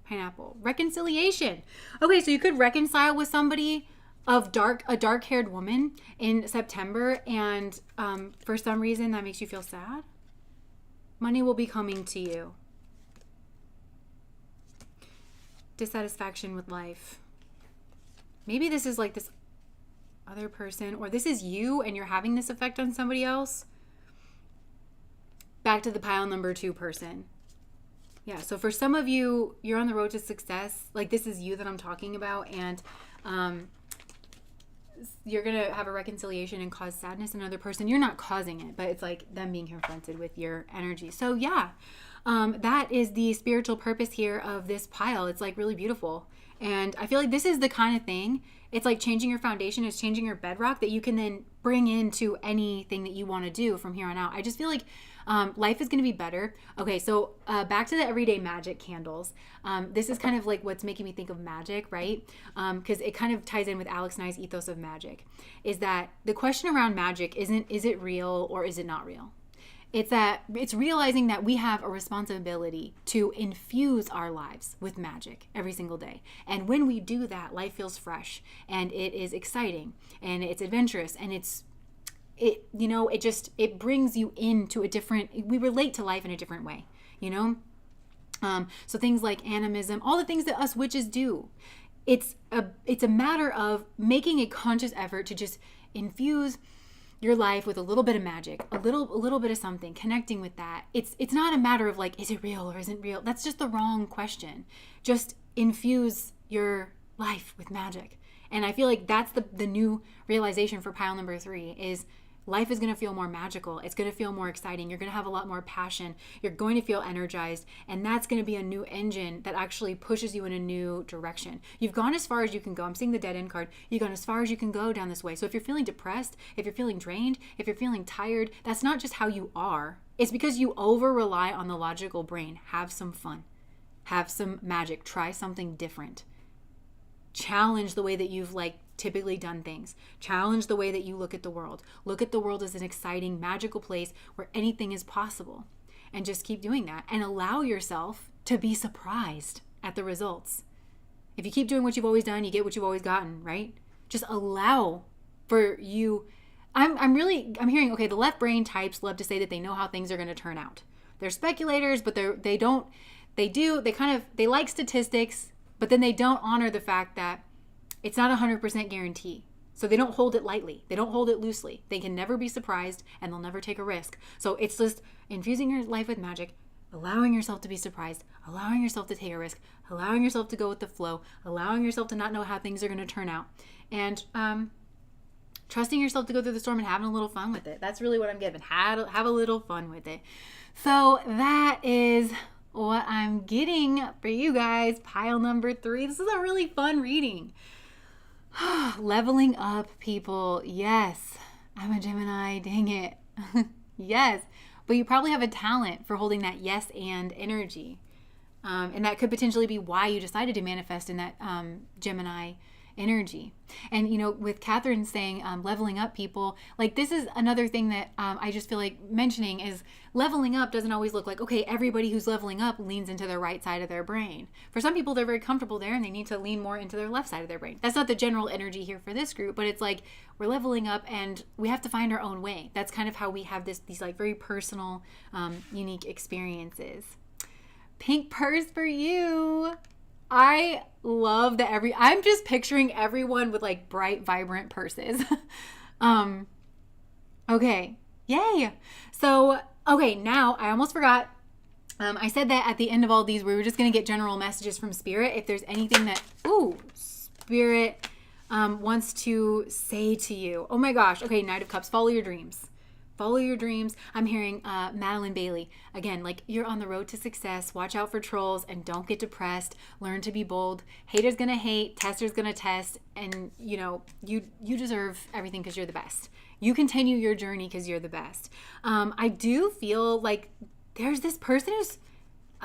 Pineapple. Reconciliation. Okay, so you could reconcile with somebody of a dark-haired woman in September, and for some reason that makes you feel sad. Money will be coming to you. Dissatisfaction with life. Maybe this is like this other person, or this is you and you're having this effect on somebody else. Back to the pile number 2 person. Yeah, so for some of you, you're on the road to success. Like, this is you that I'm talking about. And you're gonna have a reconciliation and cause sadness in another person. You're not causing it, but it's like them being confronted with your energy. So yeah, that is the spiritual purpose here of this pile. It's like really beautiful. And I feel like this is the kind of thing, it's like changing your foundation, it's changing your bedrock that you can then bring into anything that you want to do from here on out. I just feel like life is going to be better. Okay, so back to the everyday magic candles. This is kind of like what's making me think of magic, right? Because it kind of ties in with Alex and I's ethos of magic, is that the question around magic isn't, is it real or is it not real? It's that it's realizing that we have a responsibility to infuse our lives with magic every single day. And when we do that, life feels fresh and it is exciting and it's adventurous and it brings you into a different, we relate to life in a different way, you know? So things like animism, all the things that us witches do, it's a matter of making a conscious effort to just infuse your life with a little bit of magic, a little bit of something, connecting with that. It's not a matter of like, is it real or isn't real? That's just the wrong question. Just infuse your life with magic. And I feel like that's the new realization for pile number 3 is life is going to feel more magical. It's going to feel more exciting. You're going to have a lot more passion. You're going to feel energized. And that's going to be a new engine that actually pushes you in a new direction. You've gone as far as you can go. I'm seeing the dead end card. You've gone as far as you can go down this way. So if you're feeling depressed, if you're feeling drained, if you're feeling tired, that's not just how you are. It's because you over rely on the logical brain. Have some fun. Have some magic. Try something different. Challenge the way that you've typically done things. Challenge the way that you look at the world. Look at the world as an exciting, magical place where anything is possible. And just keep doing that. And allow yourself to be surprised at the results. If you keep doing what you've always done, you get what you've always gotten, right? Just allow for you. I'm hearing, okay, the left brain types love to say that they know how things are going to turn out. They're speculators, but they like statistics, but then they don't honor the fact that it's not 100% guarantee. So they don't hold it lightly. They don't hold it loosely. They can never be surprised and they'll never take a risk. So it's just infusing your life with magic, allowing yourself to be surprised, allowing yourself to take a risk, allowing yourself to go with the flow, allowing yourself to not know how things are going to turn out, and trusting yourself to go through the storm and having a little fun with it. That's really what I'm getting. Have a little fun with it. So that is what I'm getting for you guys. Pile number 3. This is a really fun reading. Leveling up, people. Yes, I'm a Gemini. Dang it. Yes, but you probably have a talent for holding that yes and energy. And that could potentially be why you decided to manifest in that Gemini energy. And, with Catherine saying leveling up, people, this is another thing that I just feel like mentioning is leveling up doesn't always look like, okay, everybody who's leveling up leans into their right side of their brain. For some people, they're very comfortable there and they need to lean more into their left side of their brain. That's not the general energy here for this group, but it's like we're leveling up and we have to find our own way. That's kind of how we have these very personal, unique experiences. Pink purse for you. I love that I'm just picturing everyone with bright, vibrant purses. Okay. Yay. So, okay, now I almost forgot. I said that at the end of all these, we were just going to get general messages from Spirit. If there's anything that, Spirit wants to say to you. Oh my gosh. Okay, Knight of Cups, follow your dreams. Follow your dreams. I'm hearing Madeline Bailey. Again, you're on the road to success. Watch out for trolls and don't get depressed. Learn to be bold. Haters gonna hate. Testers gonna test. And, you deserve everything because you're the best. You continue your journey because you're the best. I do feel like there's this person who's...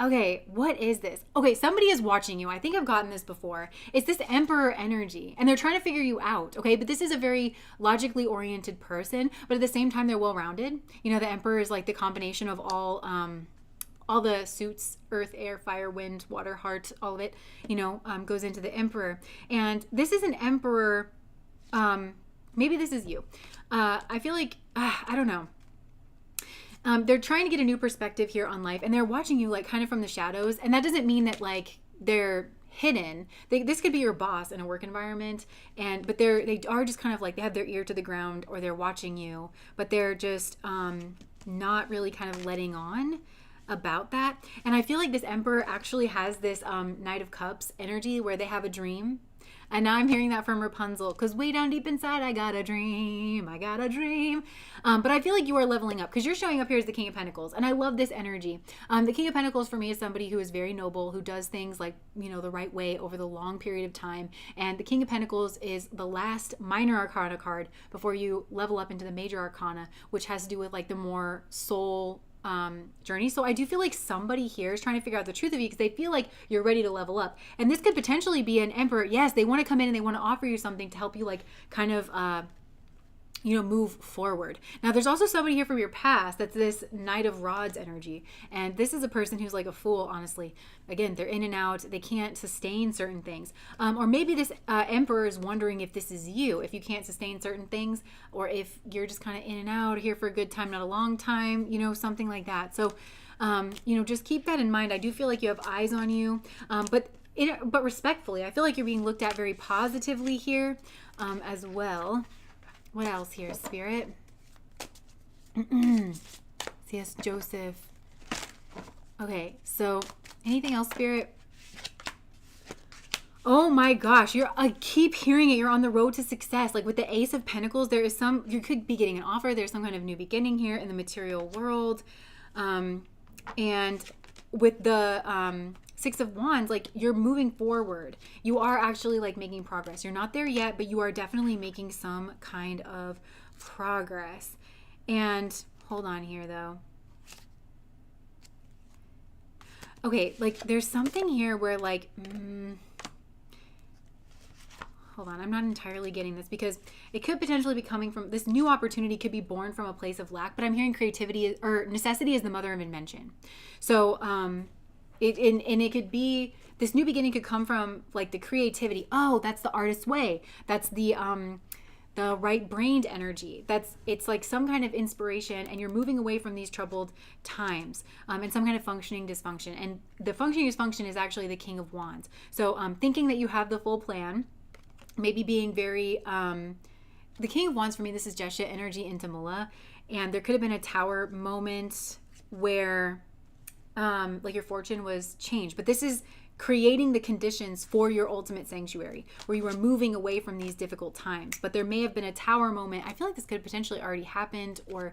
Okay, what is this? Okay, somebody is watching you. I think I've gotten this before. It's this Emperor energy, and they're trying to figure you out, okay? But this is a very logically oriented person, but at the same time, they're well-rounded. The Emperor is the combination of all the suits, earth, air, fire, wind, water, heart, all of it, goes into the Emperor. And this is an Emperor, maybe this is you. I feel like, I don't know. They're trying to get a new perspective here on life, and they're watching you kind of from the shadows. And that doesn't mean that they're hidden. This could be your boss in a work environment, but they are just kind of they have their ear to the ground, or they're watching you, but they're just not really kind of letting on about that. And I feel like this Emperor actually has this Knight of Cups energy where they have a dream. And now I'm hearing that from Rapunzel, because way down deep inside, I got a dream. I got a dream. But I feel like you are leveling up, because you're showing up here as the King of Pentacles. And I love this energy. The King of Pentacles for me is somebody who is very noble, who does things like, the right way over the long period of time. And the King of Pentacles is the last minor arcana card before you level up into the major arcana, which has to do with like the more soul journey. So I do feel like somebody here is trying to figure out the truth of you, because they feel like you're ready to level up. And this could potentially be an emperor. Yes, they want to come in and they want to offer you something to help you like kind of move forward. Now, there's also somebody here from your past that's this Knight of Rods energy. And this is a person who's like a fool, honestly. Again, they're in and out. They can't sustain certain things. Or maybe this Emperor is wondering if this is you, if you can't sustain certain things, or if you're just kind of in and out here for a good time, not a long time, something like that. So, just keep that in mind. I do feel like you have eyes on you, but respectfully, I feel like you're being looked at very positively here as well. What else here, Spirit? C.S. Joseph. Okay, so anything else, Spirit? Oh my gosh, I keep hearing it. You're on the road to success. Like with the Ace of Pentacles, you could be getting an offer. There's some kind of new beginning here in the material world. And with the Six of Wands, like you're moving forward. You are actually like making progress. You're not there yet, but you are definitely making some kind of progress. And hold on here though. Okay, like there's something here where like, hold on, I'm not entirely getting this, because it could potentially be coming from, this new opportunity could be born from a place of lack, but I'm hearing creativity or necessity is the mother of invention. So, it could be, this new beginning could come from like the creativity. Oh, that's the artist's way. That's the right-brained energy. It's like some kind of inspiration, and you're moving away from these troubled times and some kind of functioning dysfunction. And the functioning dysfunction is actually the King of Wands. So thinking that you have the full plan, maybe being very, the King of Wands for me, this is Jesha energy into Mula. And there could have been a tower moment where like your fortune was changed, but this is creating the conditions for your ultimate sanctuary, where you are moving away from these difficult times. But there may have been a tower moment. I feel like this could have potentially already happened, or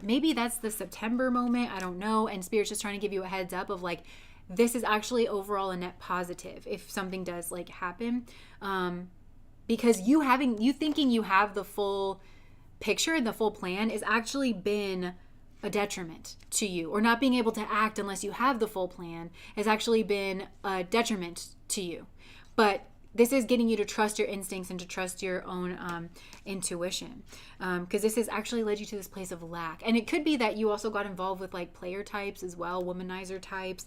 maybe that's the September moment. I don't know. And Spirit's just trying to give you a heads up of like, this is actually overall a net positive if something does like happen, because you thinking you have the full picture and the full plan is actually been a detriment to you, or not being able to act unless you have the full plan has actually been a detriment to you. But this is getting you to trust your instincts and to trust your own intuition, because this has actually led you to this place of lack. And it could be that you also got involved with like player types as well, womanizer types,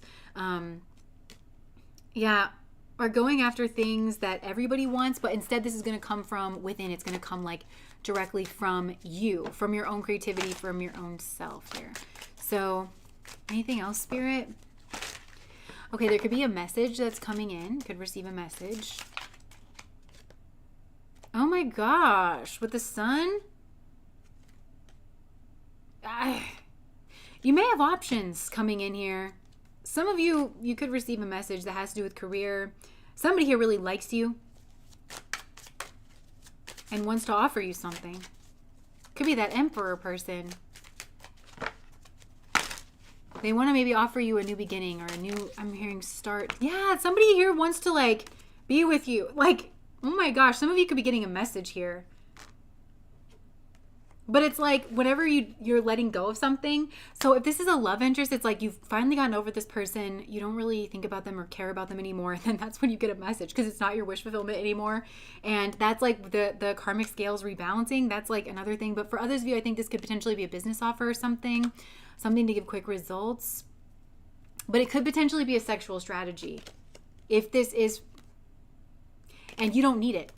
or going after things that everybody wants, but instead this is going to come from within. It's going to come like directly from you, from your own creativity, from your own self there. So anything else, Spirit? Okay, there could be a message that's coming in. Could receive a message. Oh my gosh, with the sun? You may have options coming in here. Some of you could receive a message that has to do with career. Somebody here really likes you and wants to offer you something. Could be that Emperor person. They want to maybe offer you a new beginning or I'm hearing start. Yeah, somebody here wants to like be with you. Like, oh my gosh, some of you could be getting a message here. But it's like whenever you're letting go of something. So if this is a love interest, it's like you've finally gotten over this person. You don't really think about them or care about them anymore. Then that's when you get a message, because it's not your wish fulfillment anymore. And that's like the karmic scales rebalancing. That's like another thing. But for others of you, I think this could potentially be a business offer or something to give quick results. But it could potentially be a sexual strategy. If this is, and you don't need it.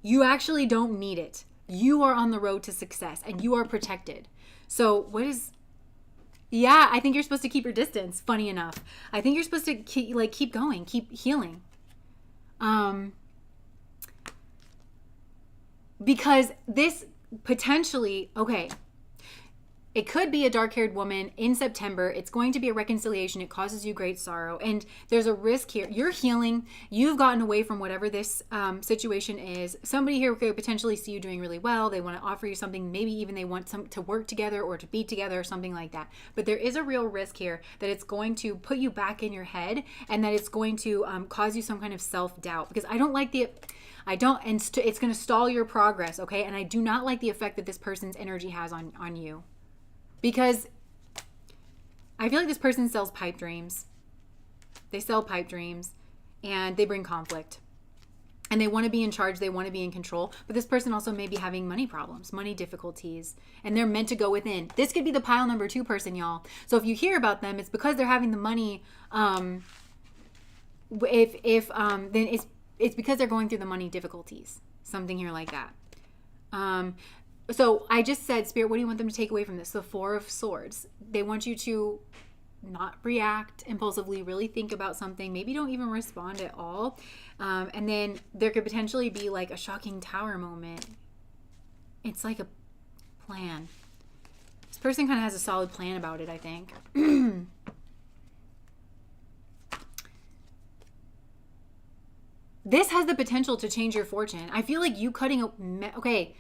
You actually don't need it. You are on the road to success and you are protected. So I think you're supposed to keep your distance, funny enough. I think you're supposed to keep going, keep healing. Because this potentially, okay, it could be a dark-haired woman in September. It's going to be a reconciliation. It causes you great sorrow. And there's a risk here. You're healing. You've gotten away from whatever this situation is. Somebody here could potentially see you doing really well. They want to offer you something. Maybe even they want to work together or to be together or something like that. But there is a real risk here that it's going to put you back in your head and that it's going to cause you some kind of self-doubt. Because I don't like it's going to stall your progress, okay? And I do not like the effect that this person's energy has on you. Because I feel like this person sells pipe dreams. They sell pipe dreams and they bring conflict. And they want to be in charge. They want to be in control. But this person also may be having money problems, money difficulties. And they're meant to go within. This could be the pile number 2 person, y'all. So if you hear about them, it's because they're having the money. Then it's because they're going through the money difficulties. Something here like that. So I just said, Spirit, what do you want them to take away from this? The 4 of Swords. They want you to not react impulsively, really think about something. Maybe don't even respond at all. And then there could potentially be like a shocking tower moment. It's like a plan. This person kind of has a solid plan about it, I think. This has the potential to change your fortune. I feel like you cutting okay.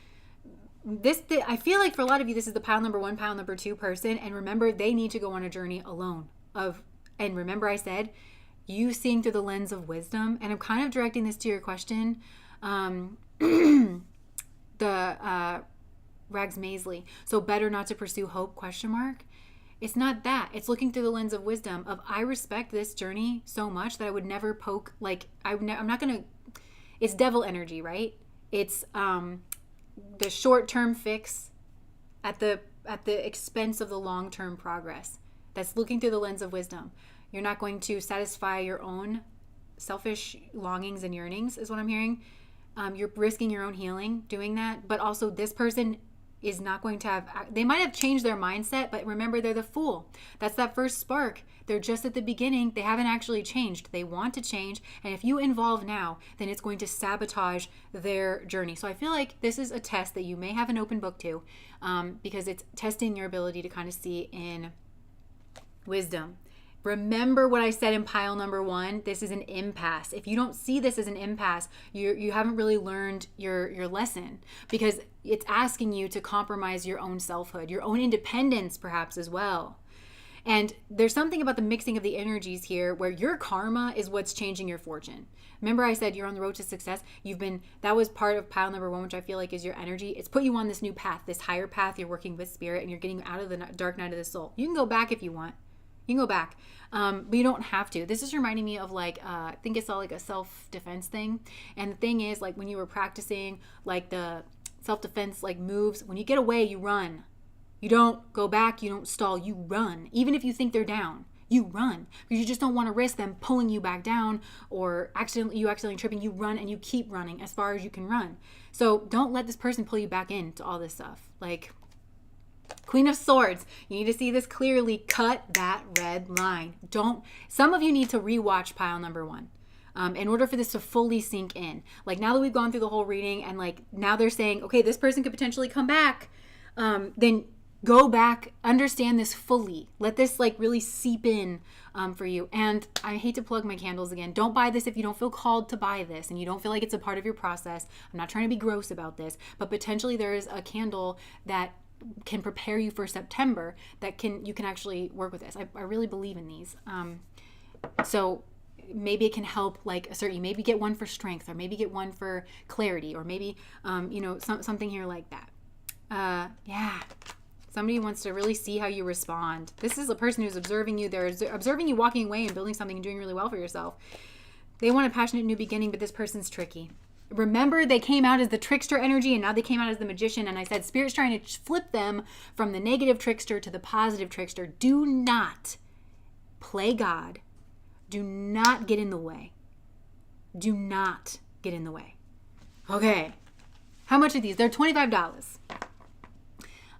I feel like for a lot of you, this is the pile number 1, pile number 2 person. And remember, they need to go on a journey alone. And remember I said, you seeing through the lens of wisdom. And I'm kind of directing this to your question. The Rags Maisley. So better not to pursue hope, ? It's not that. It's looking through the lens of wisdom of I respect this journey so much that I would never poke, like, I'm not going to, it's devil energy, right? It's, the short-term fix at the expense of the long-term progress. That's looking through the lens of wisdom. You're not going to satisfy your own selfish longings and yearnings, is what I'm hearing. You're risking your own healing doing that. But also this person is not going to have, they might have changed their mindset, but remember, they're the Fool. That's that first spark. They're just at the beginning. They haven't actually changed. They want to change. And if you involve now, then it's going to sabotage their journey. So I feel like this is a test that you may have an open book to, because it's testing your ability to kind of see in wisdom. Remember what I said in pile number 1. This is an impasse. If you don't see this as an impasse, you haven't really learned your lesson, because it's asking you to compromise your own selfhood, your own independence perhaps as well. And there's something about the mixing of the energies here where your karma is what's changing your fortune. Remember I said you're on the road to success. That was part of pile number 1, which I feel like is your energy. It's put you on this new path, this higher path. You're working with spirit and you're getting out of the dark night of the soul. You can go back if you want. You can go back, but you don't have to. This is reminding me of like, I think it's all like a self-defense thing. And the thing is, like when you were practicing like the self-defense like moves, when you get away, you run. You don't go back, you don't stall, you run. Even if you think they're down, you run. Because you just don't want to risk them pulling you back down or accidentally tripping. You run and you keep running as far as you can run. So don't let this person pull you back into all this stuff. Like, Queen of Swords, you need to see this clearly. Cut that red line. Some of you need to rewatch pile number 1 in order for this to fully sink in. Like now that we've gone through the whole reading and like now they're saying, okay, this person could potentially come back, then go back, understand this fully. Let this like really seep in for you. And I hate to plug my candles again. Don't buy this if you don't feel called to buy this and you don't feel like it's a part of your process. I'm not trying to be gross about this, but potentially there is a candle that can prepare you for September that you can actually work with this. I really believe in these. So maybe it can help like assert you. Maybe get one for strength, or maybe get one for clarity, or maybe something here like that. Yeah. Somebody wants to really see how you respond. This is a person who's observing you. They're observing you walking away and building something and doing really well for yourself. They want a passionate new beginning, but this person's tricky. Remember, they came out as the trickster energy and now they came out as the magician. And I said, Spirit's trying to flip them from the negative trickster to the positive trickster. Do not play God. Do not get in the way. Do not get in the way. Okay. How much are these? They're $25.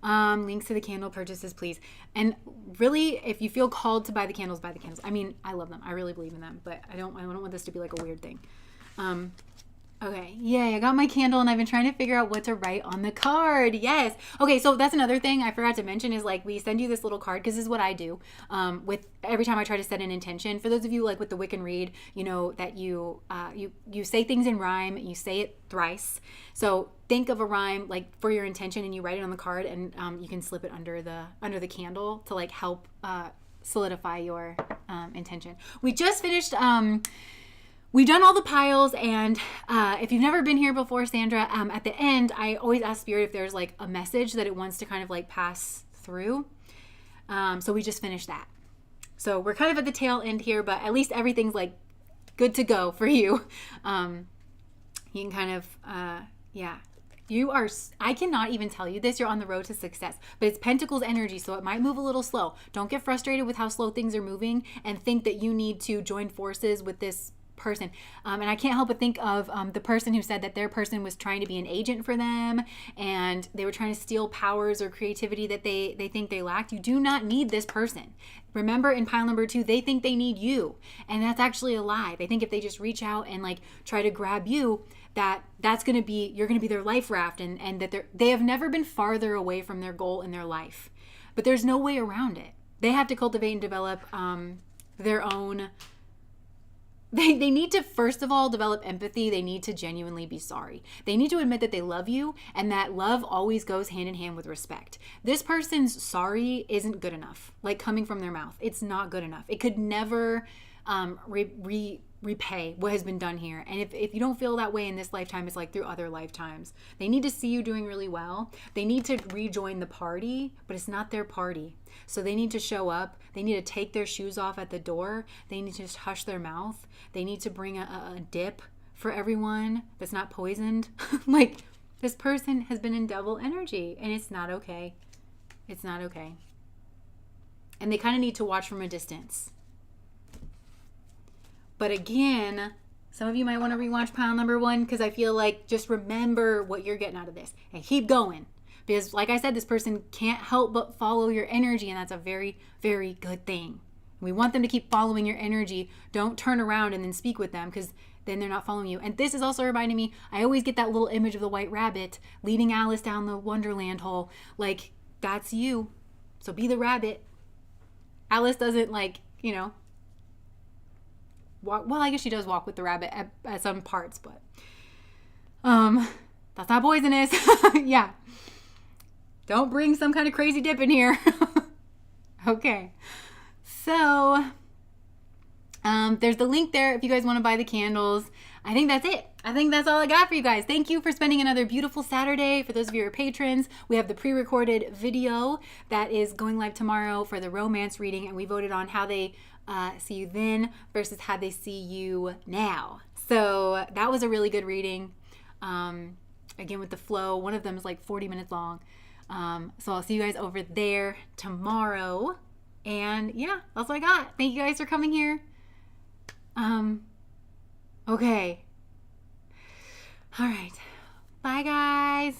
Links to the candle purchases, please. And really, if you feel called to buy the candles, buy the candles. I mean, I love them. I really believe in them, but I don't want this to be like a weird thing. Okay, yay, I got my candle and I've been trying to figure out what to write on the card. Yes. Okay, so that's another thing I forgot to mention is like we send you this little card because this is what I do with every time I try to set an intention. For those of you like with the Wiccan read, you know that you say things in rhyme, you say it thrice. So think of a rhyme like for your intention and you write it on the card and you can slip it under the candle to like help solidify your intention. We just finished we've done all the piles, and if you've never been here before, Sandra, at the end, I always ask Spirit if there's like a message that it wants to kind of like pass through. So we just finished that. So we're kind of at the tail end here, but at least everything's like good to go for you. You can kind of, yeah. You are, I cannot even tell you this, you're on the road to success, but it's Pentacles energy, so it might move a little slow. Don't get frustrated with how slow things are moving and think that you need to join forces with this person. And I can't help but think of the person who said that their person was trying to be an agent for them and they were trying to steal powers or creativity that they think they lacked. You do not need this person. Remember in pile number 2, they think they need you. And that's actually a lie. They think if they just reach out and like try to grab you, that's going to be, you're going to be their life raft and that they have never been farther away from their goal in their life. But there's no way around it. They have to cultivate and develop their own. They need to, first of all, develop empathy. They need to genuinely be sorry. They need to admit that they love you and that love always goes hand in hand with respect. This person's sorry isn't good enough, like coming from their mouth. It's not good enough. It could never repay what has been done here. And if you don't feel that way in this lifetime, it's like through other lifetimes. They need to see you doing really well. They need to rejoin the party, but it's not their party. So they need to show up. They need to take their shoes off at the door. They need to just hush their mouth. They need to bring a dip for everyone that's not poisoned. Like, this person has been in double energy and it's not okay. It's not okay. And they kind of need to watch from a distance. But again, some of you might want to rewatch pile number 1 because I feel like just remember what you're getting out of this and keep going. Because like I said, this person can't help but follow your energy, and that's a very, very good thing. We want them to keep following your energy. Don't turn around and then speak with them because then they're not following you. And this is also reminding me, I always get that little image of the white rabbit leading Alice down the Wonderland hole. Like, that's you. So be the rabbit. Alice doesn't like, walk. Well, I guess she does walk with the rabbit at some parts, but that's not poisonous. Yeah. Don't bring some kind of crazy dip in here. Okay. So, there's the link there if you guys want to buy the candles. I think that's it. I think that's all I got for you guys. Thank you for spending another beautiful Saturday. For those of you who are patrons, we have the pre-recorded video that is going live tomorrow for the romance reading, and we voted on how they see you then versus how they see you now. So that was a really good reading. Again, with the flow, one of them is like 40 minutes long. So I'll see you guys over there tomorrow. And yeah, that's what I got. Thank you guys for coming here. Okay. All right. Bye, guys.